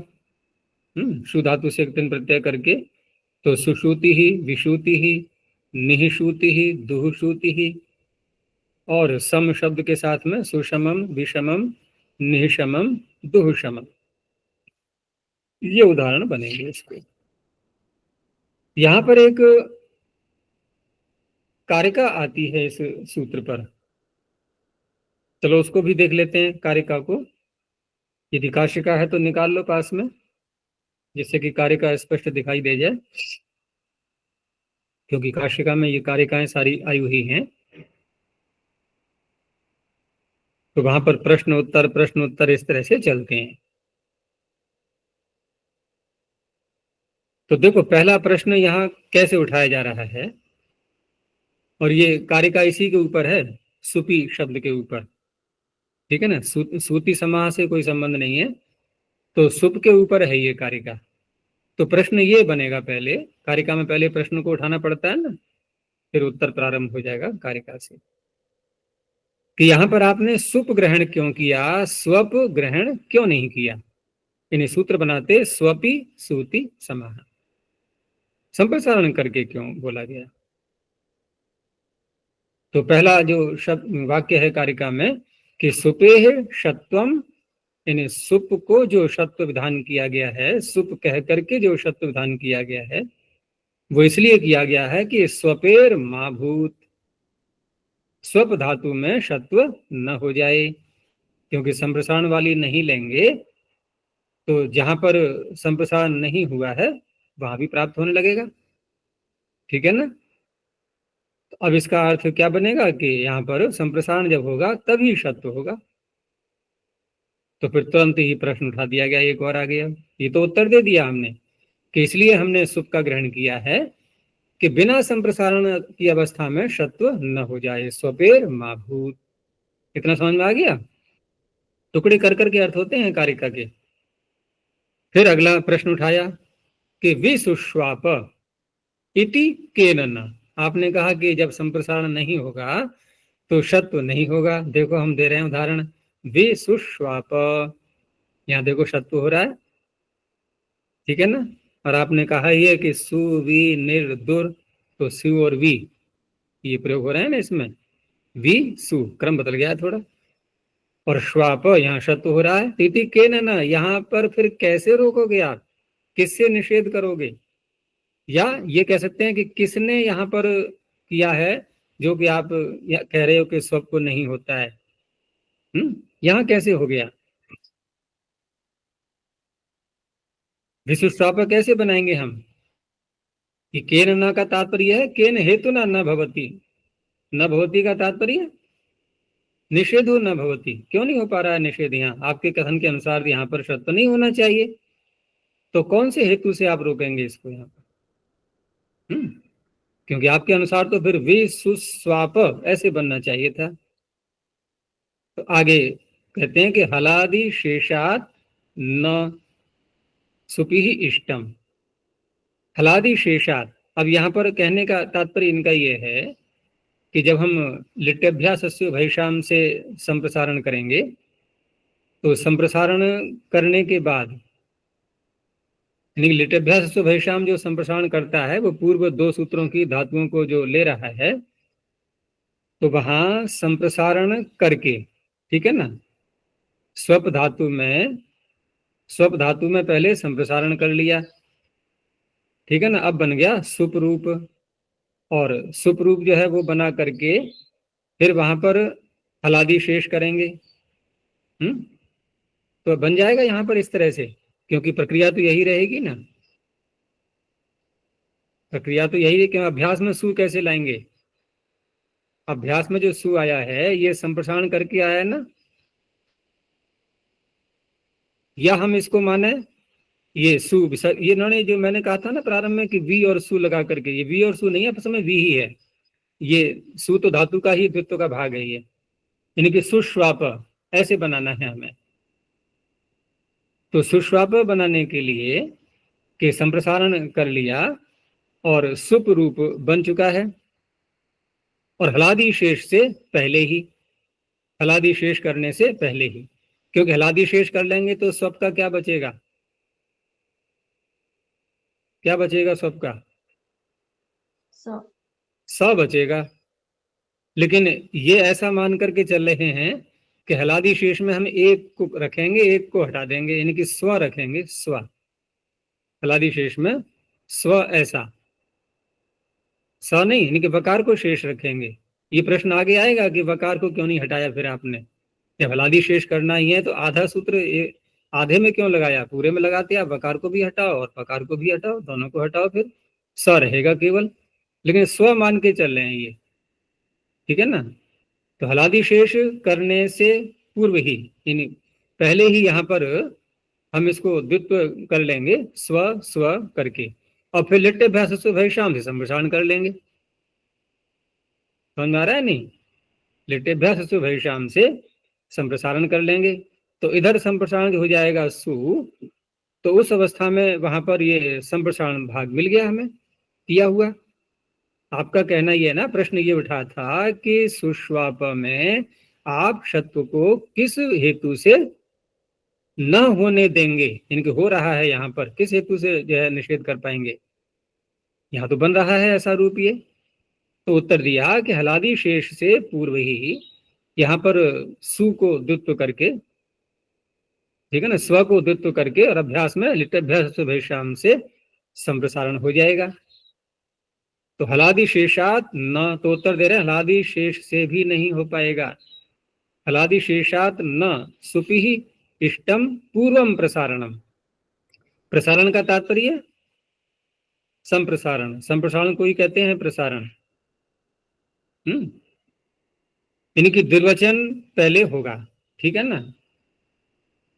शु धातु से तिन प्रत्यय करके, तो सुश्रुति ही विश्रुति ही निःश्रुति ही दुःश्रुति ही, और सम शब्द के साथ में सुषमम विषमम निःशमम दुःशमम, ये उदाहरण बनेंगे इसके। यहां पर एक कारिका आती है इस सूत्र पर, चलो उसको भी देख लेते हैं कारिका को। यदि काशिका है तो निकाल लो पास में, जिससे कि कारिका स्पष्ट दिखाई दे जाए, क्योंकि काशिका में ये कारिकाएं सारी आई हुई हैं। तो वहां पर प्रश्न उत्तर इस तरह से चलते हैं। तो देखो पहला प्रश्न यहाँ कैसे उठाया जा रहा है, और ये कारिका इसी के ऊपर है, सुपी शब्द के ऊपर, ठीक है ना, सूती समाह से कोई संबंध नहीं है, तो सुप के ऊपर है ये कारिका। तो प्रश्न ये बनेगा, पहले कारिका में पहले प्रश्न को उठाना पड़ता है ना, फिर उत्तर प्रारंभ हो जाएगा कारिका से, कि यहां पर आपने सुप ग्रहण क्यों किया, स्वप ग्रहण क्यों नहीं किया। इन्हें सूत्र बनाते स्वपी सूति समाह, संप्रसारण करके क्यों बोला गया। तो पहला जो शब्द वाक्य है कारिका में कि सुपेह शत्वम, यानी सुप को जो शत्व विधान किया गया है, सुप कह करके जो शत्व विधान किया गया है, वो इसलिए किया गया है कि स्वपेर माभूत, स्वप धातु में शत्व न हो जाए, क्योंकि संप्रसारण वाली नहीं लेंगे तो जहां पर संप्रसारण नहीं हुआ है वहां भी प्राप्त होने लगेगा, ठीक है ना। तो अब इसका अर्थ क्या बनेगा कि यहाँ पर संप्रसारण जब होगा तभी शत्व होगा। तो फिर तुरंत ही प्रश्न उठा दिया गया, एक और आ गया, ये तो उत्तर दे दिया हमने कि इसलिए हमने सुप का ग्रहण किया है कि बिना संप्रसारण की अवस्था में शत्व न हो जाए, स्वपेर माभूत। इतना समझ में आ गया। टुकड़े कर करके अर्थ होते हैं कारिका के। फिर अगला प्रश्न उठाया कि विसुष्वाप इति केन न, आपने कहा कि जब संप्रसारण नहीं होगा तो शत्व नहीं होगा। देखो हम दे रहे हैं उदाहरण, विसुष्वाप, यहाँ देखो शत्व हो रहा है, ठीक है ना। और आपने कहा ये कि सु वी निर्दुर, तो सु और वी ये प्रयोग हो रहे हैं ना इसमें, वी सु क्रम बदल गया है थोड़ा, और श्वाप यहाँ शत्व हो रहा है। तिथि के न, यहाँ पर फिर कैसे रोकोगे आप, किससे निषेध करोगे, या ये कह सकते हैं कि किसने यहाँ पर किया है जो कि आप कह रहे हो कि स्व को नहीं होता है। यहाँ कैसे हो गया, विशुष्टाप कैसे बनाएंगे हम कि केन न का तात्पर्य है केन हेतु न भवती, न भवती का तात्पर्य निषेधो न भवती। क्यों नहीं हो पा रहा है निषेध, यहाँ आपके कथन के अनुसार यहाँ पर शर्त नहीं होना चाहिए, तो कौन से हेतु से आप रोकेंगे इसको यहाँ पर। क्योंकि आपके अनुसार तो फिर विसुस्वाप ऐसे बनना चाहिए था। तो आगे कहते हैं कि हलादि शेषात न सुपि ही इष्टम, हलादि शेषात। अब यहाँ पर कहने का तात्पर्य इनका ये है कि जब हम लिट्यभ्यासस्य भैषाम से संप्रसारण करेंगे तो संप्रसारण करने के बाद, यानी लिट्यभ्यासस्य भैषाम जो संप्रसारण करता है वो पूर्व दो सूत्रों की धातुओं को जो ले रहा है, तो वहां संप्रसारण करके, ठीक है ना, स्वप धातु में पहले संप्रसारण कर लिया, ठीक है ना। अब बन गया सुपरूप, और सुपरूप जो है वो बना करके फिर वहां पर हलादि शेष करेंगे। तो बन जाएगा यहाँ पर इस तरह से, क्योंकि प्रक्रिया तो यही रहेगी ना, प्रक्रिया तो यही है कि अभ्यास में सु कैसे लाएंगे। अभ्यास में जो सु आया है ये संप्रसारण करके आया है ना, या हम इसको माने ये सु ये इन्होंने जो मैंने कहा था ना प्रारंभ में कि वी और सु लगा करके, ये वी और सु नहीं है, असल में वी ही है। ये सु तो धातु का ही द्वित्व का भाग है ये, यानी कि सुश्वाप ऐसे बनाना है हमें। तो सुश्वाप बनाने के लिए कि संप्रसारण कर लिया और सुप रूप बन चुका है, और हलादि शेष से पहले ही, हलादि शेष करने से पहले ही, क्योंकि हलादि शेष कर लेंगे तो स्वप का क्या बचेगा, क्या बचेगा स्वप का, स बचेगा। लेकिन ये ऐसा मान करके चल रहे हैं कि हलादि शेष में हम एक को रखेंगे एक को हटा देंगे, यानी कि स्व रखेंगे, स्व हलादि शेष में स्व, ऐसा स नहीं, यानी कि वकार को शेष रखेंगे। ये प्रश्न आगे आएगा कि वकार को क्यों नहीं हटाया फिर आपने, जब हलादि शेष करना ही है तो आधा सूत्र आधे में क्यों लगाया, पूरे में लगाते आप, वकार को भी हटाओ और वकार को भी हटाओ, दोनों को हटाओ, फिर स रहेगा केवल। लेकिन स्व मान के चल रहे हैं ये, ठीक है ना। तो हलादि शेष करने से पूर्व ही, यानी पहले ही यहाँ पर हम इसको द्वित्व कर लेंगे स्व स्व करके, और फिर लिट्यभ्यास भैषाम से संप्रसारण कर लेंगे। समझ में आ रहा है नहीं, लिट्यभ्यास भैषाम से संप्रसारण कर लेंगे, तो इधर संप्रसारण हो जाएगा सु, तो उस अवस्था में वहां पर ये संप्रसारण भाग मिल गया हमें किया हुआ। आपका कहना ये है ना, प्रश्न ये उठा था कि सुश्वाप में आप सत्व को किस हेतु से न होने देंगे, इनके हो रहा है यहाँ पर, किस हेतु से जो है निषेध कर पाएंगे, यहाँ तो बन रहा है ऐसा रूप ये। तो उत्तर दिया कि हलादि शेष से पूर्व ही यहाँ पर सु को द्वित्व करके, ठीक है ना, स्व को द्वित्व करके और अभ्यास में लिट्टभ्याम से संप्रसारण हो जाएगा। तो हलादि शेषात न, तो उत्तर दे रहे हलादि शेष से भी नहीं हो पाएगा। हलादि शेषात न सुपि इष्टम पूर्वम प्रसारणम। प्रसारण का तात्पर्य संप्रसारण, संप्रसारण को ही कहते हैं प्रसारण। इनकी द्विवचन पहले होगा, ठीक है ना।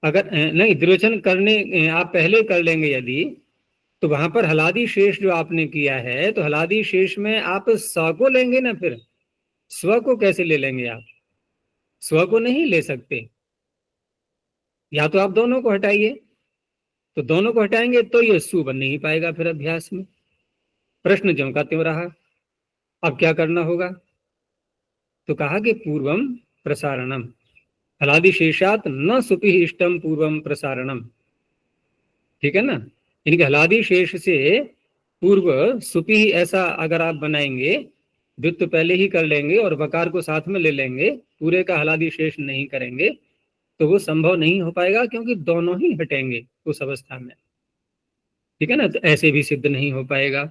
अगर नहीं द्विवचन करने आप पहले कर लेंगे यदि, तो वहां पर हलादि शेष जो आपने किया है, तो हलादि शेष में आप स को लेंगे ना, फिर स्व को कैसे ले लेंगे आप? स्व को नहीं ले सकते, या तो आप दोनों को हटाइए, तो दोनों को हटाएंगे तो ये सु बन नहीं पाएगा फिर अभ्यास में। प्रश्न ज्यों का त्यों रहा। अब क्या करना होगा? तो कहा कि पूर्वम प्रसारणम, हलादि शेषात न सुपि इष्टम पूर्वम प्रसारणम, ठीक है ना। इनके हलादि शेष से पूर्व सुपि, ऐसा अगर आप बनाएंगे, द्वित्व पहले ही कर लेंगे और वकार को साथ में ले लेंगे, पूरे का हलादि शेष नहीं करेंगे, तो वो संभव नहीं हो पाएगा, क्योंकि दोनों ही हटेंगे उस अवस्था में, ठीक है ना। तो ऐसे भी सिद्ध नहीं हो पाएगा।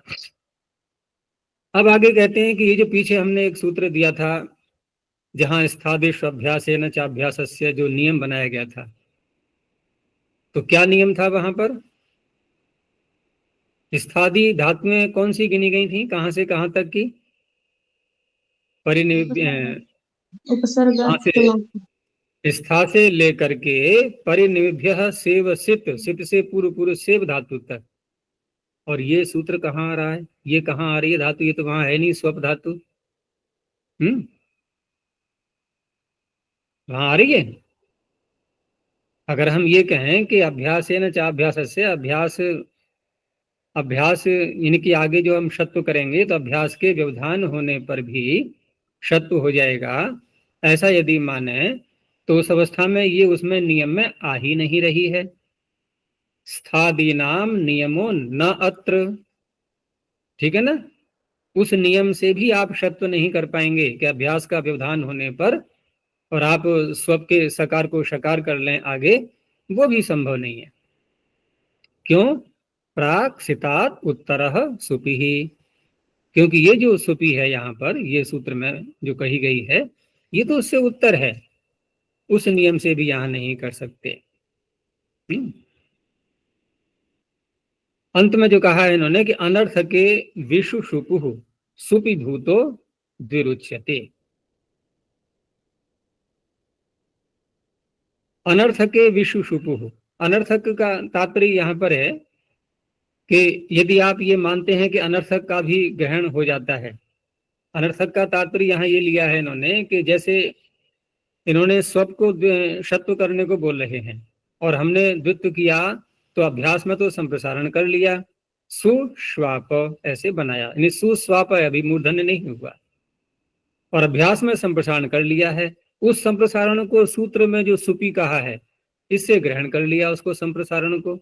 अब आगे कहते हैं कि ये जो पीछे हमने एक सूत्र दिया था, जहां स्थादिश अभ्यासेन चाभ्यासस्य जो नियम बनाया गया था, तो क्या नियम था वहां पर? स्थादि धातुएं कौन सी गिनी गई थी, कहां से कहां तक की? उपसर्ग कहां से? स्था से लेकर के परिनिभ्य सेव सित, सित से पूर्व पूर्व सेव धातु तक। और ये सूत्र कहाँ आ रहा है, ये कहाँ आ रही है धातु? ये तो वहां है नहीं, स्वप धातु। वहां आ रही है। अगर हम ये कहें कि अभ्यास है न चाभ्यास से, अभ्यास इनके आगे जो हम शत्व करेंगे, तो अभ्यास के व्यवधान होने पर भी शत्व हो जाएगा, ऐसा यदि माने, तो उस अवस्था में ये उसमें नियम में आ ही नहीं रही है। स्थादीनाम नियमो न अत्र, ठीक है ना। उस नियम से भी आप शत्व नहीं कर पाएंगे कि अभ्यास का व्यवधान होने पर और आप स्वप के सकार को शकार कर लें आगे, वो भी संभव नहीं है। क्यों? प्राक सितात उत्तरः सुपि ही, क्योंकि ये जो सुपि है यहाँ पर, ये सूत्र में जो कही गई है, ये तो उससे उत्तर है, उस नियम से भी यहाँ नहीं कर सकते। अंत में जो कहा है इन्होंने कि अनर्थ के विषु शुपु सुपि भूतो द्विरुच्यते। अनर्थक के विषु शुपु, अनर्थक का तात्पर्य यहाँ पर है कि यदि आप ये मानते हैं कि अनर्थक का भी ग्रहण हो जाता है, अनर्थक का तात्पर्य यहाँ ये लिया है इन्होंने कि जैसे इन्होंने स्वप को शत्व करने को बोल रहे हैं और हमने द्वित्व किया, तो अभ्यास में तो संप्रसारण कर लिया, सुश्वाप ऐसे बनाया, यानी सुस्वाप अभी मूर्धन्य नहीं हुआ, और अभ्यास में संप्रसारण कर लिया है। उस संप्रसारण को सूत्र में जो सुपि कहा है, इससे ग्रहण कर लिया उसको संप्रसारण को।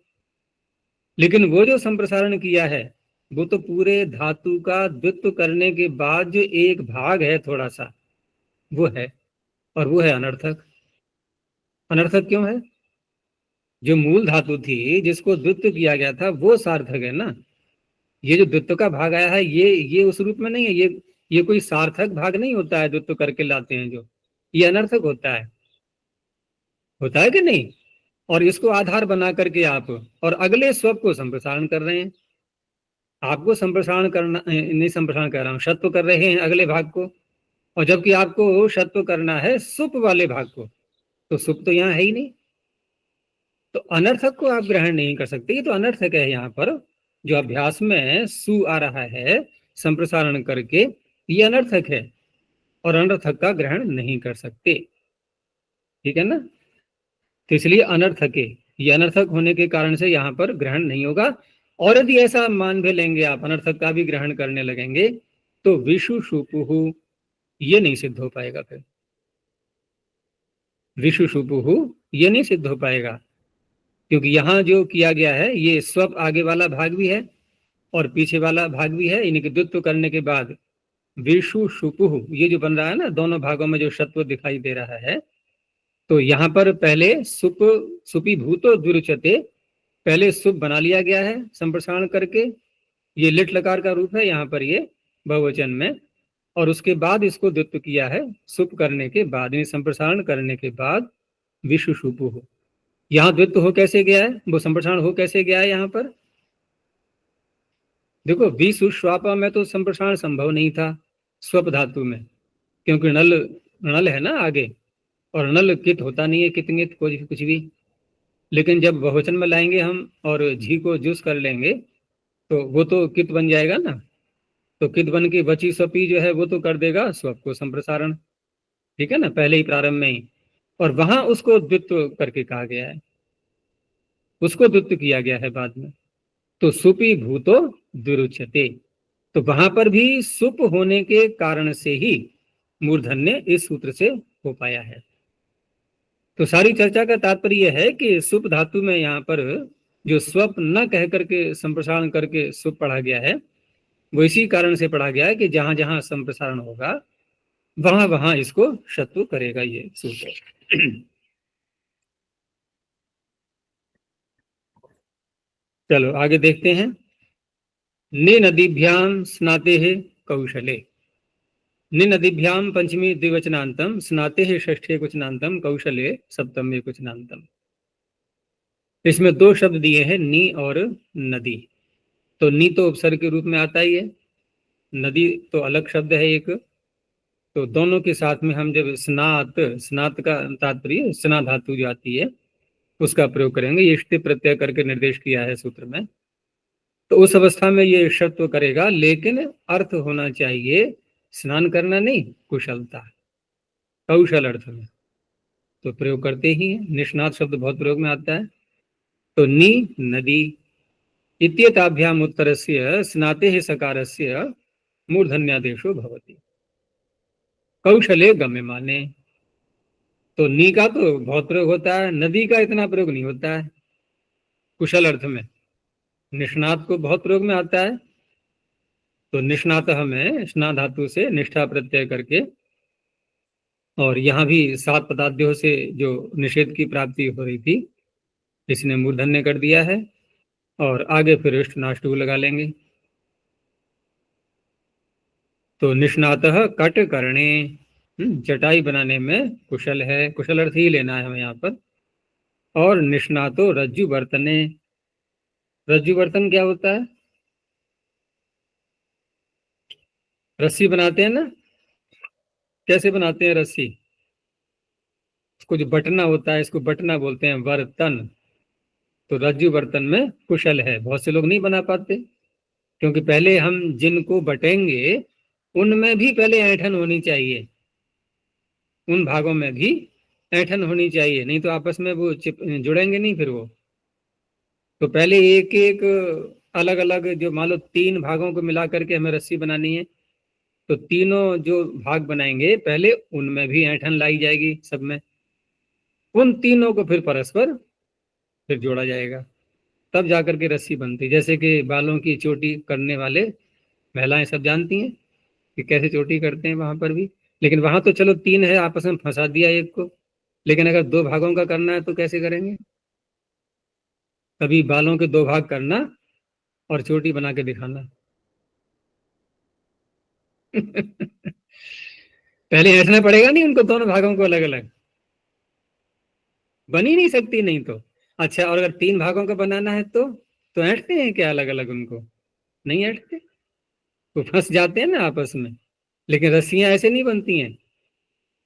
लेकिन वो जो संप्रसारण किया है, वो तो पूरे धातु का द्वित्व करने के बाद जो एक भाग है थोड़ा सा, वो है, और वो है अनर्थक। अनर्थक क्यों है? जो मूल धातु थी जिसको द्वित्व किया गया था, वो सार्थक है ना। ये जो द्वित्व का भाग आया है, ये उस रूप में नहीं है, ये कोई सार्थक भाग नहीं होता है, द्वित्व करके लाते हैं जो, ये अनर्थक होता है कि नहीं। और इसको आधार बना करके आप और अगले स्वप को संप्रसारण कर रहे हैं। आपको संप्रसारण करना नहीं, संप्रसारण कर रहा हूं, शत्व कर रहे हैं अगले भाग को, और जबकि आपको शत्व करना है सुप वाले भाग को, तो सुप तो यहाँ है ही नहीं, तो अनर्थक को आप ग्रहण नहीं कर सकते। ये तो अनर्थक है यहाँ पर, जो अभ्यास में सु आ रहा है संप्रसारण करके, ये अनर्थक है और अनर्थक का ग्रहण नहीं कर सकते, ठीक है ना। तो इसलिए अनर्थके, ये अनर्थक होने के कारण से यहाँ पर ग्रहण नहीं होगा। और यदि ऐसा मान भी लेंगे आप, अनर्थक का भी ग्रहण करने लगेंगे, तो विषु शुपुहु ये नहीं सिद्ध हो पाएगा। फिर विषु शुपुहु ये नहीं सिद्ध हो पाएगा, क्योंकि यहाँ जो किया गया है ये स्वप आगे वाला भाग भी है और पीछे वाला भाग भी है। इनके द्वित्व करने के बाद विषु शुपुहु ये जो बन रहा है ना, दोनों भागों में जो शत्व दिखाई दे रहा है, तो यहाँ पर पहले सुप सुपी भूतो दुरुचते, पहले सुप बना लिया गया है संप्रसारण करके, ये लिट लकार का रूप है यहाँ पर ये बहुवचन में, और उसके बाद इसको द्वित्व किया है सुप करने के बाद, यानी संप्रसारण करने के बाद विषु शुपुहु। यहाँ द्वित्व हो कैसे गया है, वो संप्रसारण हो कैसे गया है यहाँ पर? देखो विसुश्वापा में तो संप्रसारण संभव नहीं था स्वप धातु में, क्योंकि नल नल है ना आगे, और नल कित होता नहीं है, कितंगित कुछ भी। लेकिन जब बहुवचन में लाएंगे हम और झी को जुस कर लेंगे तो वो तो कित बन जाएगा ना, तो कित बन के बची स्वपी जो है वो तो कर देगा स्वप को संप्रसारण, ठीक है ना, पहले ही प्रारंभ में ही। और वहां उसको द्वित्व करके कहा गया है, उसको द्वित्व किया गया है बाद में। तो सुपी भूतो दुरुच्यते, तो वहां पर भी सुप होने के कारण से ही मूर्धन्य इस सूत्र से हो पाया है। तो सारी चर्चा का तात्पर्य यह है कि सुप धातु में यहाँ पर जो स्वप न कह करके संप्रसारण करके सुप पढ़ा गया है, वो इसी कारण से पढ़ा गया है कि जहां जहां संप्रसारण होगा वहां वहां इसको शत्रु करेगा ये सूत्र। चलो आगे देखते हैं। ने नदीभ्याम स्नाते है कौशले, ने नदीभ्याम पंचमी द्विवचनांतम, स्नाते है षष्ठे कुचनांतम, कौशले सप्तमे कुचनांतम। इसमें दो शब्द दिए हैं, नी और नदी। तो नी तो उपसर्ग के रूप में आता ही है, नदी तो अलग शब्द है एक। तो दोनों के साथ में हम जब स्नात, स्नात का तात्पर्य स्ना धातु जो आती है उसका प्रयोग करेंगे, ये इष्टि प्रत्यय करके निर्देश किया है सूत्र में। तो उस अवस्था में ये शर्त करेगा, लेकिन अर्थ होना चाहिए स्नान करना नहीं, कुशलता, कौशल अर्थ में तो प्रयोग करते ही है। निष्णात शब्द बहुत प्रयोग में आता है। तो नी नदी इत्येताभ्याम उत्तरस्य स्नाते ही सकारस्य मूर्धन्यादेशो भवति, कौशले गम्यमाने। तो नी का तो बहुत प्रयोग होता है, नदी का इतना प्रयोग नहीं होता है कुशल अर्थ में। निष्णात को बहुत प्रयोग में आता है। तो निष्णात हमें स्ना धातु से निष्ठा प्रत्यय करके, और यहाँ भी 7 पदार्थों से जो निषेध की प्राप्ति हो रही थी इसने मूर्धन्य कर दिया है। और आगे फिर इष्ट नाष्टु लगा लेंगे। तो निष्णातः कट करणे, चटाई बनाने में कुशल है, कुशल अर्थ ही लेना है हमें यहाँ पर। और निष्णातो रज्जु बर्तने, रज्जु बर्तन क्या होता है? रस्सी बनाते हैं ना, कैसे बनाते हैं रस्सी? इसको जो बटना होता है इसको बटना बोलते हैं, बर्तन। तो रज्जु बर्तन में कुशल है। बहुत से लोग नहीं बना पाते, क्योंकि पहले हम जिनको बटेंगे उनमें भी पहले ऐंठन होनी चाहिए, उन भागों में भी ऐंठन होनी चाहिए, नहीं तो आपस में वो जुड़ेंगे नहीं फिर वो। तो पहले एक एक अलग अलग, जो मान लो 3 भागों को मिला करके हमें रस्सी बनानी है, तो तीनों जो भाग बनाएंगे पहले उनमें भी ऐंठन लाई जाएगी सब में, उन तीनों को फिर परस्पर फिर जोड़ा जाएगा, तब जाकर के रस्सी बनती। जैसे कि बालों की चोटी करने वाले महिलाएं सब जानती हैं कि कैसे चोटी करते हैं वहां पर भी। लेकिन वहां तो चलो 3 है, आपस में फंसा दिया एक को, लेकिन अगर 2 भागों का करना है तो कैसे करेंगे? कभी बालों के 2 भाग करना और चोटी बना के दिखाना। पहले ऐंठना पड़ेगा नहीं उनको, दोनों भागों को अलग अलग, बन ही नहीं सकती नहीं तो। अच्छा, और अगर 3 भागों का बनाना है तो ऐंठते हैं क्या अलग अलग उनको? नहीं ऐंठते, तो फंस जाते हैं ना आपस में। लेकिन रस्सियां ऐसे नहीं बनती हैं।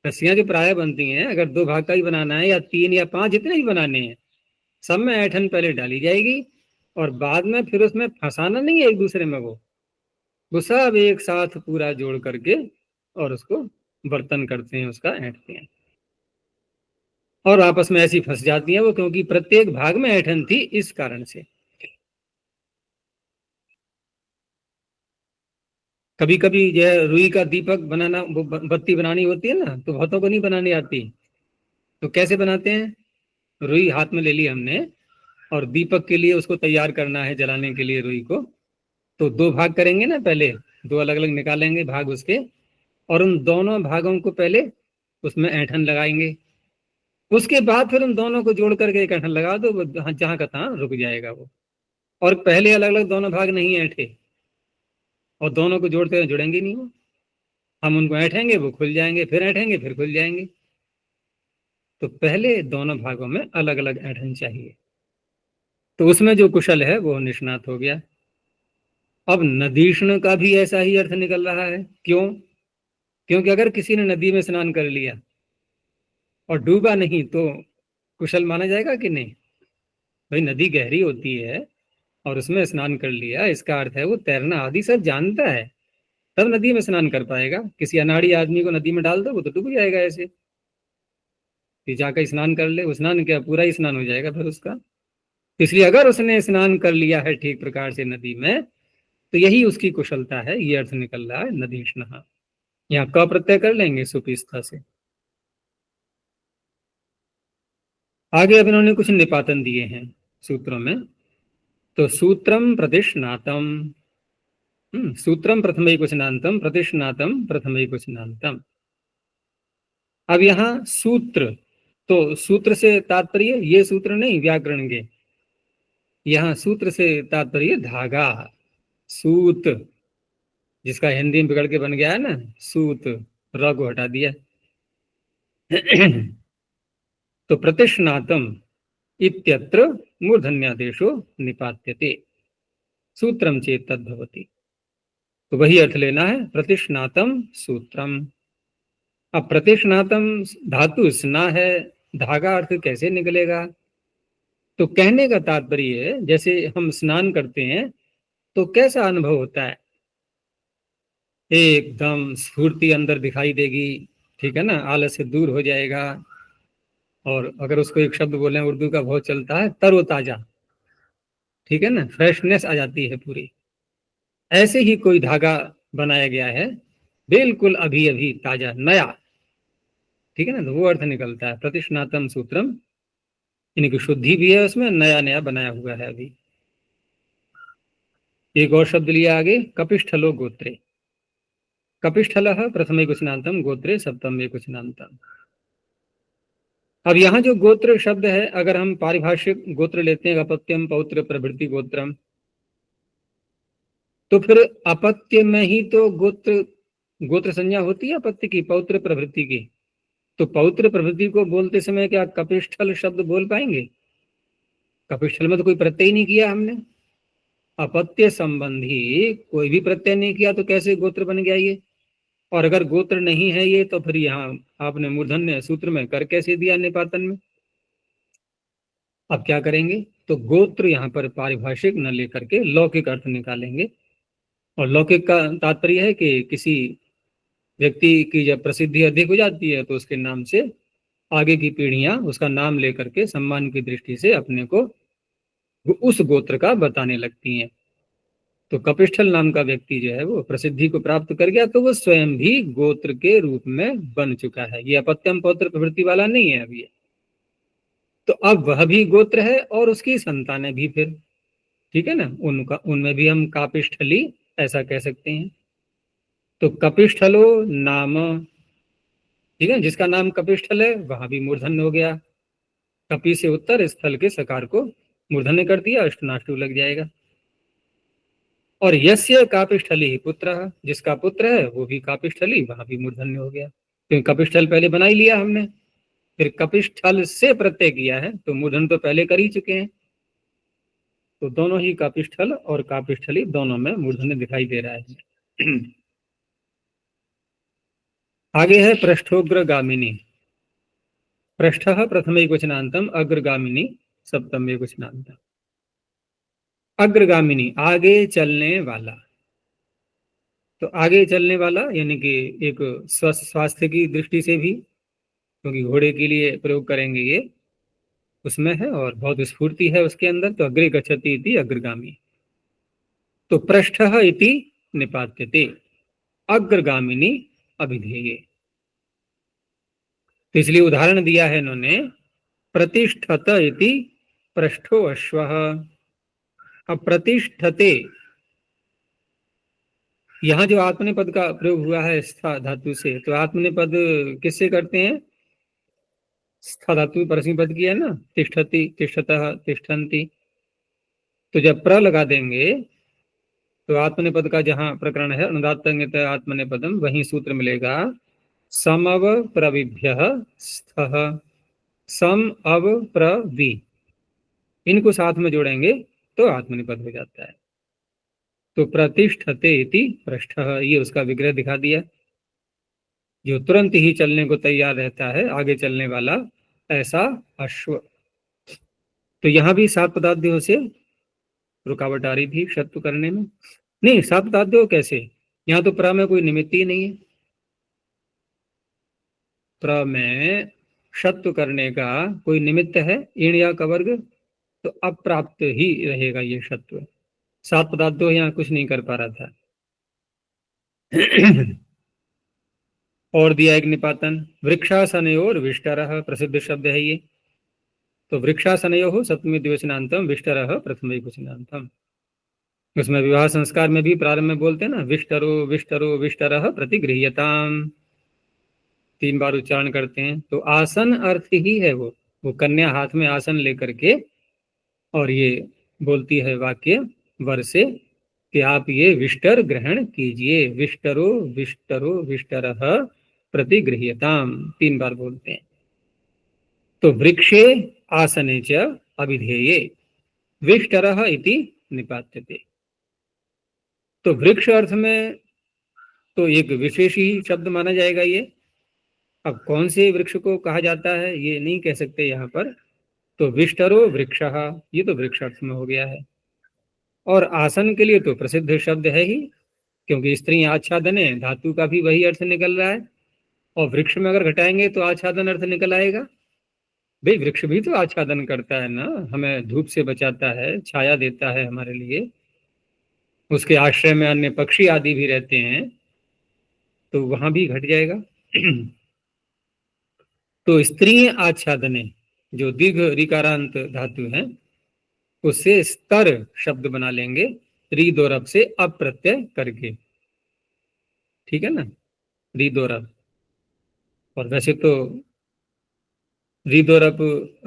रस्सियां जो प्राय बनती हैं, अगर 2 भाग का ही बनाना है या 3 या 5 जितने भी बनाने हैं, सब में ऐंठन पहले डाली जाएगी और बाद में फिर उसमें फंसाना नहीं है एक दूसरे में, वो सब एक साथ पूरा जोड़ करके और उसको बर्तन करते हैं, उसका ऐंठते हैं। और आपस में ऐसी फंस जाती हैं वो, क्योंकि प्रत्येक भाग में ऐंठन थी इस कारण से। कभी कभी जो है रुई का दीपक बनाना, वो बत्ती बनानी होती है ना, तो बहुतों को नहीं बनानी आती। तो कैसे बनाते हैं? रुई हाथ में ले ली हमने, और दीपक के लिए उसको तैयार करना है जलाने के लिए रुई को। तो दो भाग करेंगे ना, पहले दो अलग अलग निकालेंगे भाग उसके, और उन दोनों भागों को पहले उसमें ऐंठन लगाएंगे। उसके बाद फिर उन दोनों को जोड़ करके एक ऐंठन लगा दो, वो जहां का तहां रुक जाएगा वो। और पहले अलग अलग दोनों भाग नहीं ऐंठे, और दोनों को जोड़ते हुए जुड़ेंगे नहीं वो। हम उनको ऐंठेंगे, वो खुल जाएंगे, फिर ऐंठेंगे, फिर खुल जाएंगे। तो पहले दोनों भागों में अलग अलग ऐंठन चाहिए। तो उसमें जो कुशल है वो निष्णात हो गया। अब नदीष्ण का भी ऐसा ही अर्थ निकल रहा है। क्यों? क्योंकि अगर किसी ने नदी में स्नान कर लिया और डूबा नहीं, तो कुशल माना जाएगा कि नहीं? भाई नदी गहरी होती है और उसमें स्नान कर लिया, इसका अर्थ है वो तैरना आदि सब जानता है, तब नदी में स्नान कर पाएगा। किसी अनाड़ी आदमी को नदी में डाल दो, वो तो डूब जाएगा ऐसे। कि जाकर स्नान कर ले, वो स्नान क्या पूरा ही स्नान हो जाएगा फिर उसका। इसलिए अगर उसने स्नान कर लिया है ठीक प्रकार से नदी में, तो यही उसकी कुशलता है। ये अर्थ निकल रहा है नदीष्ण। यहाँ क प्रत्यय कर लेंगे सुपिस्था से। आगे अब इन्होंने कुछ निपातन दिए हैं सूत्रों में। तो सूत्रम प्रतिष्णातम, सूत्रम प्रथमैकवचनांतम, प्रतिष्णातम प्रथमैकवचनांतम। अब यहाँ सूत्र, तो सूत्र से तात्पर्य ये सूत्र नहीं व्याकरण के, यहाँ सूत्र से तात्पर्य धागा, सूत, जिसका हिंदी में बिगड़ के बन गया है ना सूत, र को हटा दिया। तो प्रतिष्णातम इत्यत्र मूर्धन्यादेशो निपात्यते, सूत्रम चेत तद्भवति। तो वही अर्थ लेना है, प्रतिष्णातम सूत्रम। अब प्रतिष्णातम धातु स्ना है, धागा अर्थ कैसे निकलेगा? तो कहने का तात्पर्य है, जैसे हम स्नान करते हैं तो कैसा अनुभव होता है? एकदम स्फूर्ति अंदर दिखाई देगी, ठीक है ना, आलस से दूर हो जाएगा। और अगर उसको एक शब्द बोले, उर्दू का बहुत चलता है, तरोताजा, ठीक है ना, फ्रेशनेस आ जाती है पूरी। ऐसे ही कोई धागा बनाया गया है, बिल्कुल अभी अभी ताजा नया, ठीक है ना। तो वो अर्थ निकलता है प्रतिष्णातम सूत्रम, इनकी शुद्धि भी है उसमें, नया नया बनाया हुआ है अभी। एक और शब्द लिया आगे, कपिष्ठलो गोत्रे। कपिष्ठल प्रथमैकवचनांतम, गोत्रे सप्तमैकवचनांतम। अब यहाँ जो गोत्र शब्द है, अगर हम पारिभाषिक गोत्र लेते हैं, अपत्यम पौत्र प्रभृति गोत्रम, तो फिर अपत्य में ही तो गोत्र, गोत्र संज्ञा होती है अपत्य की, पौत्र प्रभृति की। तो पौत्र प्रभृति को बोलते समय क्या कपिष्ठल शब्द बोल पाएंगे? कपिष्ठल में तो कोई प्रत्यय ही नहीं किया हमने, अपत्य संबंधी कोई भी प्रत्यय नहीं किया, तो कैसे गोत्र बन गया ये? और अगर गोत्र नहीं है ये, तो फिर यहाँ आपने मूर्धन्य सूत्र में कर कैसे दिया निपातन में? अब क्या करेंगे? तो गोत्र यहाँ पर पारिभाषिक न लेकर के लौकिक अर्थ निकालेंगे। और लौकिक का तात्पर्य है कि किसी व्यक्ति की जब प्रसिद्धि अधिक हो जाती है, तो उसके नाम से आगे की पीढ़ियां उसका नाम लेकर के सम्मान की दृष्टि से अपने को उस गोत्र का बताने लगती हैं। तो कपिष्ठल नाम का व्यक्ति जो है वो प्रसिद्धि को प्राप्त कर गया, तो वो स्वयं भी गोत्र के रूप में बन चुका है। ये अपत्यम पौत्र प्रवृत्ति वाला नहीं है अभी। तो अब वह भी गोत्र है और उसकी संतानें भी फिर, ठीक है ना, उनका उनमें भी हम कापिष्ठली ऐसा कह सकते हैं। तो कपिष्ठलो नाम, ठीक है, जिसका नाम कपिष्ठल है वहां भी मूर्धन्य हो गया। कपि से उत्तर स्थल के सकार को मूर्धन्य कर दिया, अष्टनाष्टु लग जाएगा। और यस्य कापिष्ठली पुत्र, जिसका पुत्र है वो भी कापिष्ठली, वहां भी मूर्धन्य हो गया, क्योंकि कपिष्ठल पहले बना ही लिया हमने, फिर कपिष्ठल से प्रत्यय किया है, तो मूर्धन्य तो पहले कर ही चुके हैं। तो दोनों ही कापिष्ठल और कापिष्ठली दोनों में मूर्धन्य दिखाई दे रहा है। आगे है पृष्ठोग्रगामिनी। पृष्ठ प्रथमैकवचनांतम, अग्रगामिनी सप्तमैकवचनांतम। अग्रगामिनी आगे चलने वाला। तो आगे चलने वाला यानी कि एक स्वास्थ्य की दृष्टि से भी, क्योंकि घोड़े के लिए प्रयोग करेंगे ये, उसमें है और बहुत स्फूर्ति है उसके अंदर। तो अग्रे गच्छति इति अग्रगामी। तो पृष्ठः इति निपात्यते, अग्रगामिनी अभिधेये। तो इसलिए उदाहरण दिया है इन्होंने, प्रतिष्ठत इति पृष्ठो अश्वः। अब प्रतिष्ठते, यहां जो आत्मनेपद का प्रयोग हुआ है स्था धातु से, तो आत्मनेपद किससे करते हैं? स्था धातु परस्मै पद किया है ना, तिष्ठति, तिष्ठतः, तिष्ठन्ति। तो जब प्र लगा देंगे तो आत्मनेपद का जहां प्रकरण है अनुदात्तंगित आत्मनेपदम, वहीं सूत्र मिलेगा समव प्रविभ्य स्थः, सम अव प्रवि, इनको साथ में जोड़ेंगे तो आत्मनेपद हो जाता है। तो प्रतिष्ठते इति पृष्ठः, ये उसका विग्रह दिखा दिया, जो तुरंत ही चलने को तैयार रहता है, आगे चलने वाला, ऐसा अश्व। तो यहां भी सात पदार्थों से रुकावट आ रही थी शत्रु करने में। नहीं, सात पदार्थों कैसे, यहाँ तो प्र में कोई निमित्त ही नहीं है। प्र में शत्रु करने का कोई निमित्त है ईण या कवर्ग, तो अप्राप्त ही रहेगा ये शत्रु। सात पदार्थों यहाँ कुछ नहीं कर पा रहा था। और दिया एक निपातन, वृक्षासनयोर विष्टरः, प्रसिद्ध शब्द है ये। तो वृक्षासनयोः सप्तमी द्विवचनांतम, विष्टरः प्रथम एकवचनांतम। उसमें विवाह संस्कार में भी प्रारंभ में बोलते हैं ना, विष्टरो विष्टरो विष्टरः प्रतिगृह्यताम, 3 बार उच्चारण करते हैं। तो आसन अर्थ ही है वो कन्या हाथ में आसन लेकर के, और ये बोलती है वाक्य वर से कि आप ये विष्टर ग्रहण कीजिए, विष्टरो विष्टरो विष्टरः प्रतिगृह्यताम, 3 बार बोलते हैं। तो वृक्षे आसने च अभिधेये विष्टरः इति निपात्यते। तो वृक्ष अर्थ में तो एक विशेष ही शब्द माना जाएगा ये। अब कौन से वृक्ष को कहा जाता है ये नहीं कह सकते यहाँ पर। तो विष्टरो वृक्षः, ये तो वृक्ष अर्थ में हो गया है। और आसन के लिए तो प्रसिद्ध शब्द है ही, क्योंकि स्त्री आच्छादने, धातु का भी वही अर्थ निकल रहा है। और वृक्ष में अगर घटाएंगे तो आच्छादन अर्थ निकल आएगा। भाई वृक्ष भी तो आच्छादन करता है ना, हमें धूप से बचाता है, छाया देता है हमारे लिए, उसके आश्रय में अन्य पक्षी आदि भी रहते हैं, तो वहां भी घट जाएगा। तो स्त्री आच्छादने, जो दीर्घ ऋकारांत धातु है, उससे स्तर शब्द बना लेंगे री दो रब से अप्रत्यय करके, ठीक है ना, री दो रब। और वैसे तो री दो रब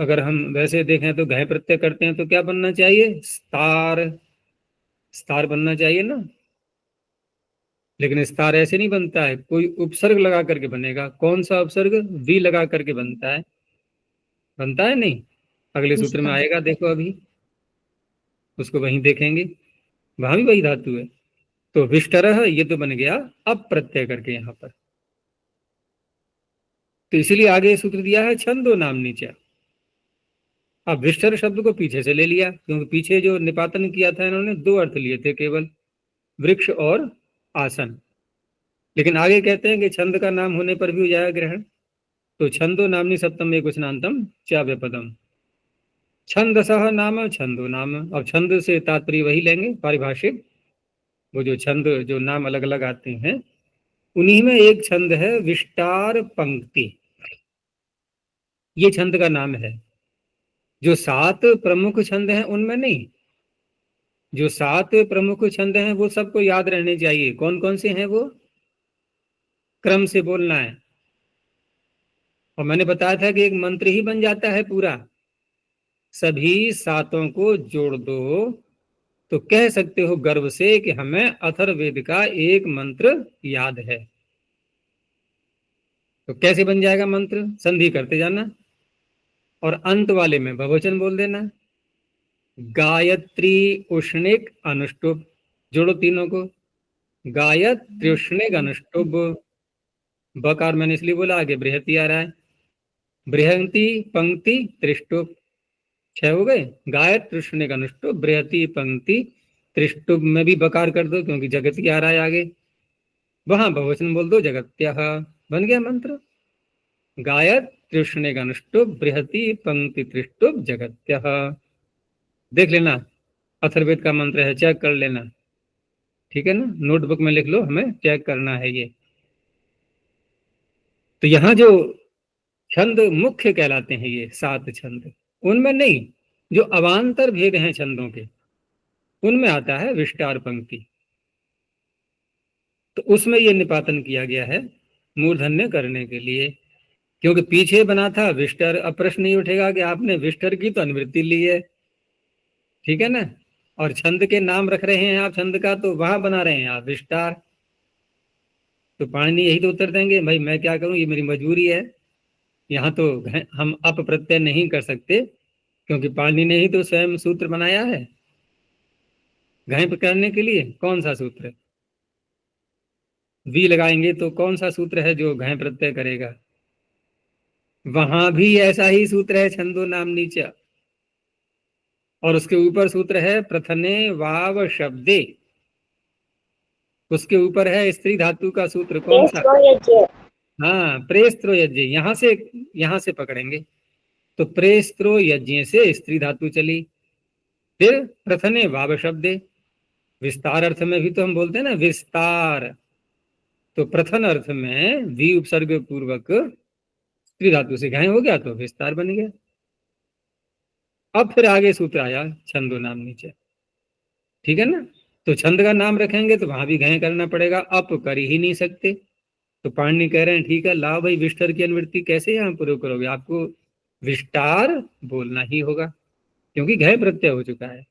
अगर हम वैसे देखें तो घय प्रत्यय करते हैं तो क्या बनना चाहिए? स्तार, स्तार बनना चाहिए ना। लेकिन स्तार ऐसे नहीं बनता है, कोई उपसर्ग लगा करके बनेगा। कौन सा उपसर्ग? वी लगा करके बनता है। बनता है नहीं, अगले सूत्र में आएगा, देखो अभी उसको वहीं देखेंगे, वहां भी वही धातु है। तो विष्टरः ये तो बन गया अब प्रत्यय करके यहाँ पर। तो इसीलिए आगे सूत्र दिया है छंदो नाम नीचे। अब विष्टर शब्द को पीछे से ले लिया, क्योंकि पीछे जो निपातन किया था इन्होंने 2 अर्थ लिए थे केवल, वृक्ष और आसन। लेकिन आगे कहते हैं कि छंद का नाम होने पर भी हो जाएगा ग्रहण। तो छंदो नामनी सप्तम एकवचनांतम चाव्यपदम, छंदसः नाम छंदो नाम। अब छंद से तात्पर्य वही लेंगे पारिभाषिक, वो जो छंद जो नाम अलग अलग आते हैं, उन्हीं में एक छंद है विष्टार पंक्ति, ये छंद का नाम है। जो 7 प्रमुख छंद हैं उनमें नहीं, जो 7 प्रमुख छंद हैं वो सबको याद रहने चाहिए। कौन कौन से हैं वो? क्रम से बोलना है। और मैंने बताया था कि एक मंत्र ही बन जाता है पूरा, सभी 7 को जोड़ दो तो कह सकते हो गर्व से कि हमें अथर्ववेद का एक मंत्र याद है। तो कैसे बन जाएगा मंत्र? संधि करते जाना और अंत वाले में बहुवचन बोल देना। गायत्री उष्णिक अनुष्टुप, जोड़ो तीनों को, गायत्री उष्णिक अनुष्टुप। बकार मैंने इसलिए बोला, आगे बृहति आ रहा है। बृहंती पंक्ति त्रिष्टुप, 6 हो गए। गायत्री उष्णिक अनुष्टुप, बृहति पंक्ति त्रिष्टुप में भी बकार कर दो, क्योंकि जगती आ रहा है आगे, वहां बहुवचन बोल दो जगत्यः, बन गया मंत्र। गायत तृष्णिगनुष्टुप बृहति पंक्ति तृष्टुप जगत्यः। देख लेना, अथर्ववेद का मंत्र है, चेक कर लेना, ठीक है ना, नोटबुक में लिख लो, हमें चेक करना है ये। तो यहाँ जो छंद मुख्य कहलाते हैं ये 7 छंद, उनमें नहीं, जो अवान्तर भेद हैं छंदों के, उनमें आता है विष्टार पंक्ति। तो उसमें ये निपातन किया गया है मूर्धन्य करने के लिए, क्योंकि पीछे बना था विष्टर। अब प्रश्न नहीं उठेगा कि आपने विष्टर की तो अनुवृत्ति ली है, ठीक है ना, और छंद के नाम रख रहे हैं आप छंद का, तो वहां बना रहे हैं आप विष्टार। तो पाणिनि यही तो उत्तर देंगे, भाई मैं क्या करूं, ये मेरी मजबूरी है, यहाँ तो हम अप प्रत्यय नहीं कर सकते, क्योंकि पाणिनि ने ही तो स्वयं सूत्र बनाया है घय करने के लिए। कौन सा सूत्र है? वी लगाएंगे तो कौन सा सूत्र है जो घय प्रत्यय करेगा? वहां भी ऐसा ही सूत्र है, छंदो नाम नीचा, और उसके ऊपर सूत्र है प्रथने वाव शब्दे, उसके ऊपर है स्त्री धातु का सूत्र, कौन सा? हाँ, प्रेस्त्रो यज्ञ। यहां से पकड़ेंगे तो प्रेस्त्रो यज्ञ से स्त्री धातु चली, फिर प्रथने वाव शब्दे। विस्तार अर्थ में भी तो हम बोलते हैं ना विस्तार, तो प्रथन अर्थ में वी उपसर्ग पूर्वक स्त्री धातु से घाय हो गया तो विस्तार बन गया। अब फिर आगे सूत्र आया छंदो नाम नीचे, ठीक है ना। तो छंद का नाम रखेंगे तो वहां भी घय करना पड़ेगा, अप कर ही नहीं सकते। तो पाणिनि कह रहे हैं ठीक है, लाओ भाई विष्टर की अनुवृत्ति कैसे यहाँ प्रयोग करोगे, आपको विष्टार बोलना ही होगा, क्योंकि घय प्रत्यय हो चुका है।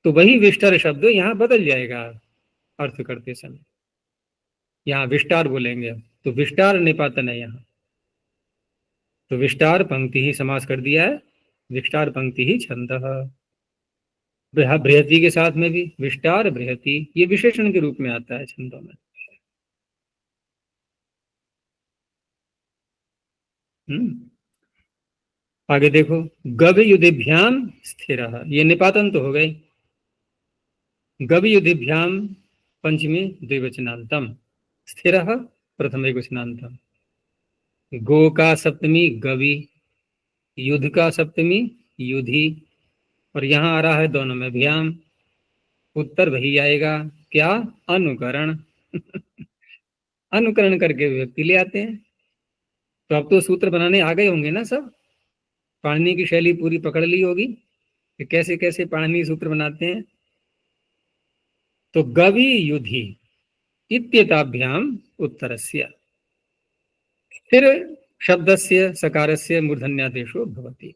तो वही विष्टर शब्द यहाँ बदल जाएगा अर्थ करते समय, यहाँ विष्टार बोलेंगे। तो विष्टार निपातन है यहाँ, तो विष्टार पंक्ति ही समास कर दिया है, विष्टार पंक्ति ही छंद। बृहति के साथ में भी विष्टार बृहति, ये विशेषण के रूप में आता है छंदों में। आगे देखो, गव युधिभ्याम स्थिर, ये निपातन तो हो गई। गव युधिभ्याम पंचमी द्विवचनांतम, स्थिर प्रथम एकवचनांतम। गो का सप्तमी गवि, युद्ध का सप्तमी युधि, और यहाँ आ रहा है दोनों में भ्याम। उत्तर वही आएगा, क्या? अनुकरण। अनुकरण करके व्यक्ति ले आते हैं। तो अब तो सूत्र बनाने आ गए होंगे ना सब, पाणिनि की शैली पूरी पकड़ ली होगी कि कैसे कैसे पाणिनि सूत्र बनाते हैं। तो गवि युधि इत्येताभ्याम उत्तरस्य स्थिर शब्दस्य सकारस्य मूर्धन्यादेशो भवति।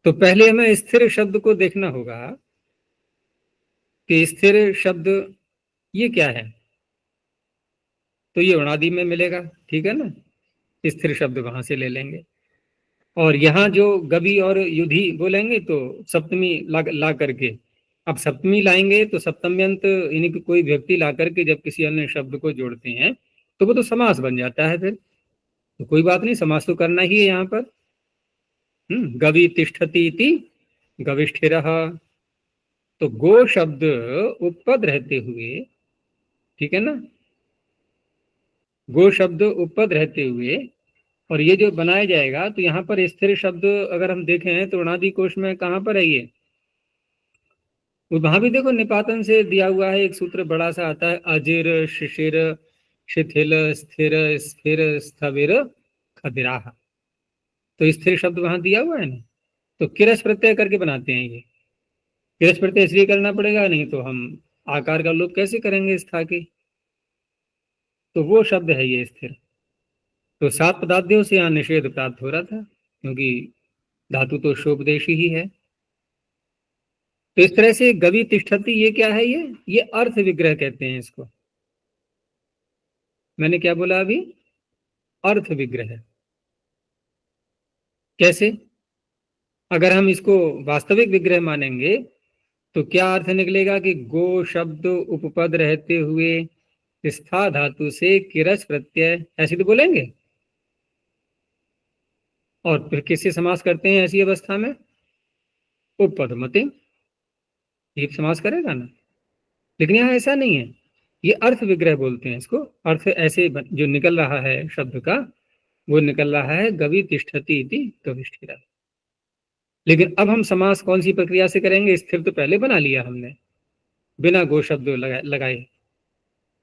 तो पहले हमें स्थिर शब्द को देखना होगा कि स्थिर शब्द ये क्या है, तो ये उणादि में मिलेगा, ठीक है ना, स्थिर शब्द वहां से ले लेंगे। और यहाँ जो गवि और युधि बोलेंगे तो सप्तमी ला करके, अब सप्तमी लाएंगे तो सप्तम्यंत यानी कि कोई व्यक्ति ला करके जब किसी अन्य शब्द को जोड़ते हैं तो वो तो समास बन जाता है फिर, तो कोई बात नहीं, समास तो करना ही है यहाँ पर। गवि तिष्ठति इति गविष्ठिरः, तो गो शब्द उपपद रहते हुए, ठीक है ना, गो शब्द उपपद रहते हुए, और ये जो बनाया जाएगा तो यहाँ पर स्थिर शब्द अगर हम देखें तो अनादि कोश में कहाँ पर है ये, वहां भी देखो निपातन से दिया हुआ है, एक सूत्र बड़ा सा आता है, अजिर शिशिर शिथिल स्थिर स्थिर स्थविर खदिराह। तो स्थिर शब्द वहां दिया हुआ है ना, तो किरस प्रत्यय करके बनाते हैं ये। किरस प्रत्यय इसलिए करना पड़ेगा, नहीं तो हम आकार का लोप कैसे करेंगे स्था के, तो वो शब्द है ये स्थिर। तो 7 पदार्थों से यहाँ निषेध प्राप्त हो रहा था, क्योंकि धातु तो शोपदेशी ही है। तो इस तरह से गवि तिष्ठति, ये क्या है, ये अर्थ विग्रह कहते हैं इसको। मैंने क्या बोला अभी? अर्थ विग्रह। कैसे? अगर हम इसको वास्तविक विग्रह मानेंगे तो क्या अर्थ निकलेगा कि गो शब्द उपपद रहते हुए स्था धातु से किरच प्रत्यय, ऐसे तो बोलेंगे। और फिर किससे समास करते हैं ऐसी अवस्था में? उपपद मते, ये समास करेगा ना। लेकिन यहाँ ऐसा नहीं है, ये अर्थ विग्रह बोलते हैं इसको। अर्थ ऐसे जो निकल रहा है शब्द का, वो निकल रहा है गवि तिष्ठति इति गविष्ठिरा। लेकिन अब हम समास कौन सी प्रक्रिया से करेंगे? स्थिर तो पहले बना लिया हमने, बिना गो शब्द लगाए,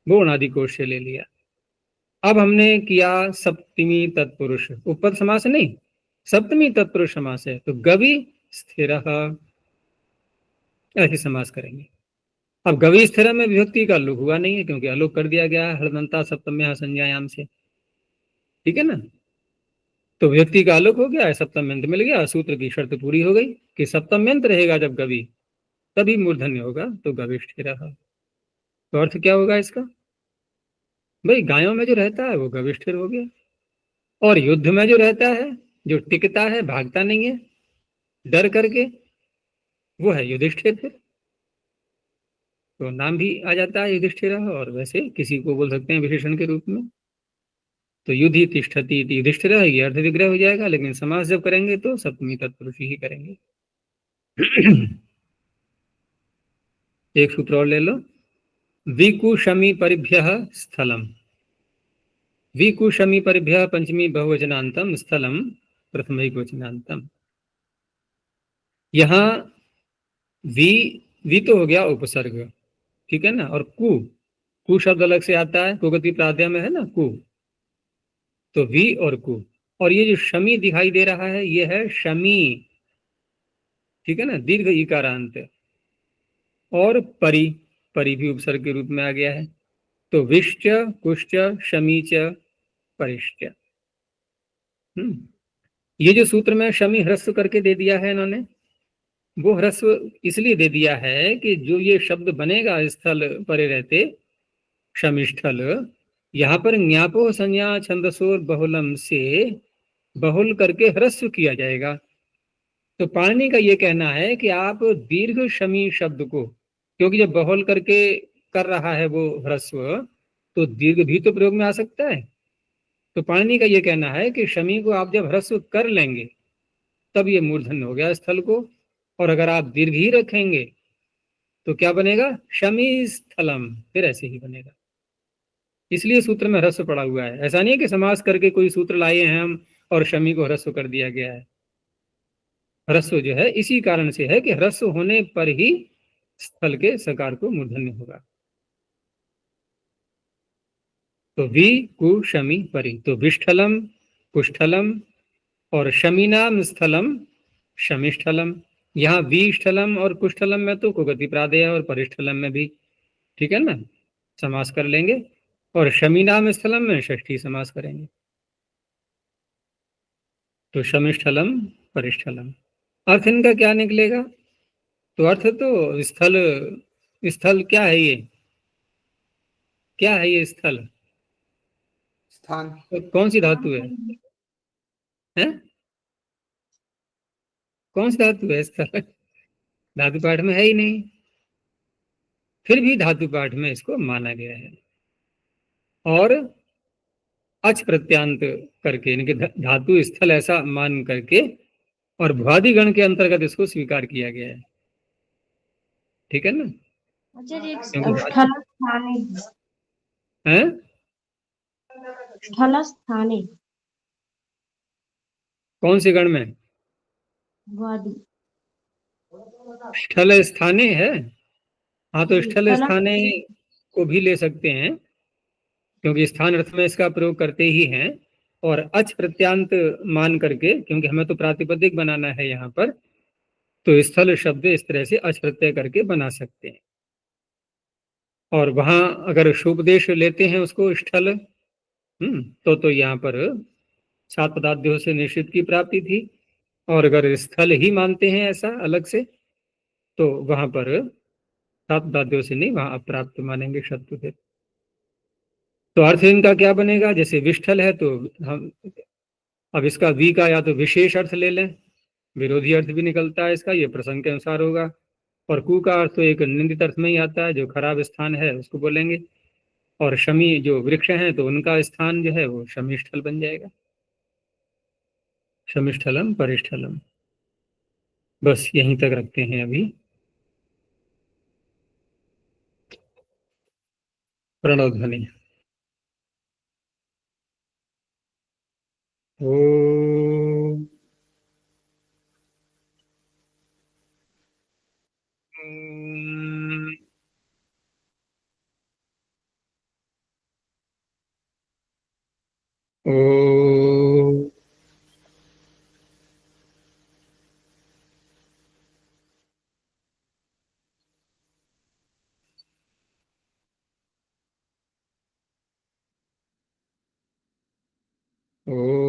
गुण आदि कोश से ले लिया। अब हमने किया सप्तमी तत्पुरुष, उपपद समास नहीं, सप्तमी तत्पुरुष समास है, तो गवि स्थिर ऐसे समास करेंगे। अब गवि स्थिर में विभक्ति का लोप हुआ नहीं है, क्योंकि अलोप कर दिया गया है हृदंता सप्तम्या संज्ञायाम से, ठीक है ना। तो विभक्ति का आलोक हो गया है, सप्तम यंत्र मिल गया, सूत्र की शर्त पूरी हो गई कि सप्तम यंत्र रहेगा जब गवि, तभी मूर्धन्य होगा, तो गविष्ठिर। तो अर्थ क्या होगा इसका? भाई गायों में जो रहता है वो गविष्ठिर हो गया, और युद्ध में जो रहता है, जो टिकता है, भागता नहीं है डर करके, वो है युधिष्ठिर। फिर तो नाम भी आ जाता है युधिष्ठिर, और वैसे किसी को बोल सकते हैं विशेषण के रूप में। तो युधि तिष्ठति इति युधिष्ठिर, ये अर्थ विग्रह हो जाएगा, लेकिन समास जब करेंगे तो सप्तमी तत्पुरुष ही करेंगे। एक सूत्र और ले लो, विकुशमी परिभ्य स्थलम। विकुशमी परिभ्य पंचमी बहुवचनांतम, स्थलम प्रथम एकवचनांतम। यहाँ वी तो हो गया उपसर्ग, ठीक है ना, और कु शब्द अलग से आता है, कुगति प्राध्या में है ना कु, तो वी और कु, और ये जो शमी दिखाई दे रहा है ये है शमी, ठीक है ना, दीर्घ इकारांत। और परी भी उपसर्ग के रूप में आ गया है, तो विश्च कुश्च शमीच परिश्च। ये जो सूत्र में शमी ह्रस्व करके दे दिया है इन्होंने, वो ह्रस्व इसलिए दे दिया है कि जो ये शब्द बनेगा स्थल परे रहते शमिष्ठल, यहाँ पर ज्ञापो संज्ञा छंदसोर बहुलम से बहुल करके ह्रस्व किया जाएगा। तो पाणिनि का ये कहना है कि आप दीर्घ शमी शब्द को, क्योंकि जब बहुल करके कर रहा है वो ह्रस्व, तो दीर्घ भी तो प्रयोग में आ सकता है। तो पाणिनि का ये कहना है कि शमी को आप जब ह्रस्व कर लेंगे तब ये मूर्धन्य हो गया स्थल को, और अगर आप दीर्घ ही रखेंगे तो क्या बनेगा? शमी स्थलम, फिर ऐसे ही बनेगा। इसलिए सूत्र में ह्रस्व पड़ा हुआ है, ऐसा नहीं है कि समास करके कोई सूत्र लाए हैं हम और शमी को ह्रस्व कर दिया गया है। ह्रस्व जो है इसी कारण से है कि ह्रस्व होने पर ही स्थल के सकार को मूर्धन्य होगा। तो वी कु शमी परि, तो विष्ठलम कुष्ठलम और शमीनाम स्थलम शमिष्ठलम। यहाँ विष्ठलम और कुष्ठलम में तो कुगति प्रादेय और परिष्ठलम में भी, ठीक है ना, समास कर लेंगे, और शमीनाम स्थलम में षष्ठी समास करेंगे। तो शमिष्ठलम परिष्ठलम, अर्थ इनका क्या निकलेगा? तो अर्थ तो स्थल, स्थल क्या है ये? क्या है ये स्थल? स्थान। तो कौन सी धातु है? हैं? कौन सी धातु है स्थल? धातु पाठ में है ही नहीं, फिर भी धातु पाठ में इसको माना गया है, और अच प्रत्यांत करके, इनके धातु स्थल ऐसा मान करके, और भ्वादि गण के अंतर्गत इसको स्वीकार किया गया है, ठीक है ना। आचार्य एक क्योंकि स्थल स्थाने, हैं? स्थल स्थाने कौन से गण में? वादी स्थल स्थाने है। हाँ, तो जी स्थल स्थाने को भी ले सकते हैं, क्योंकि स्थान अर्थ में इसका प्रयोग करते ही हैं, और अच प्रत्यांत मान करके, क्योंकि हमें तो प्रातिपदिक बनाना है यहाँ पर, तो स्थल शब्द इस तरह से अच प्रत्यय करके बना सकते हैं। और वहां अगर शुभदेश लेते हैं उसको स्थल, तो यहाँ पर सात पदार्थों से निश्चित की प्राप्ति थी, और अगर स्थल ही मानते हैं ऐसा अलग से, तो वहां पर सात पदार्थों से नहीं, वहां अप्राप्त मानेंगे शब्द फिर। तो अर्थ इनका क्या बनेगा? जैसे विष्ठल है तो हम अब इसका वी का या तो विशेष अर्थ ले लें, विरोधी अर्थ भी निकलता है इसका, ये प्रसंग के अनुसार होगा, और कु का अर्थ तो एक निंदित अर्थ में ही आता है, जो खराब स्थान है उसको बोलेंगे, और शमी जो वृक्ष हैं तो उनका स्थान जो है वो शमीस्थल बन जाएगा, शमिष्ठलम परिष्ठलम। बस यहीं तक रखते हैं अभी। प्रणव ध्वनि। ओम ओम ओम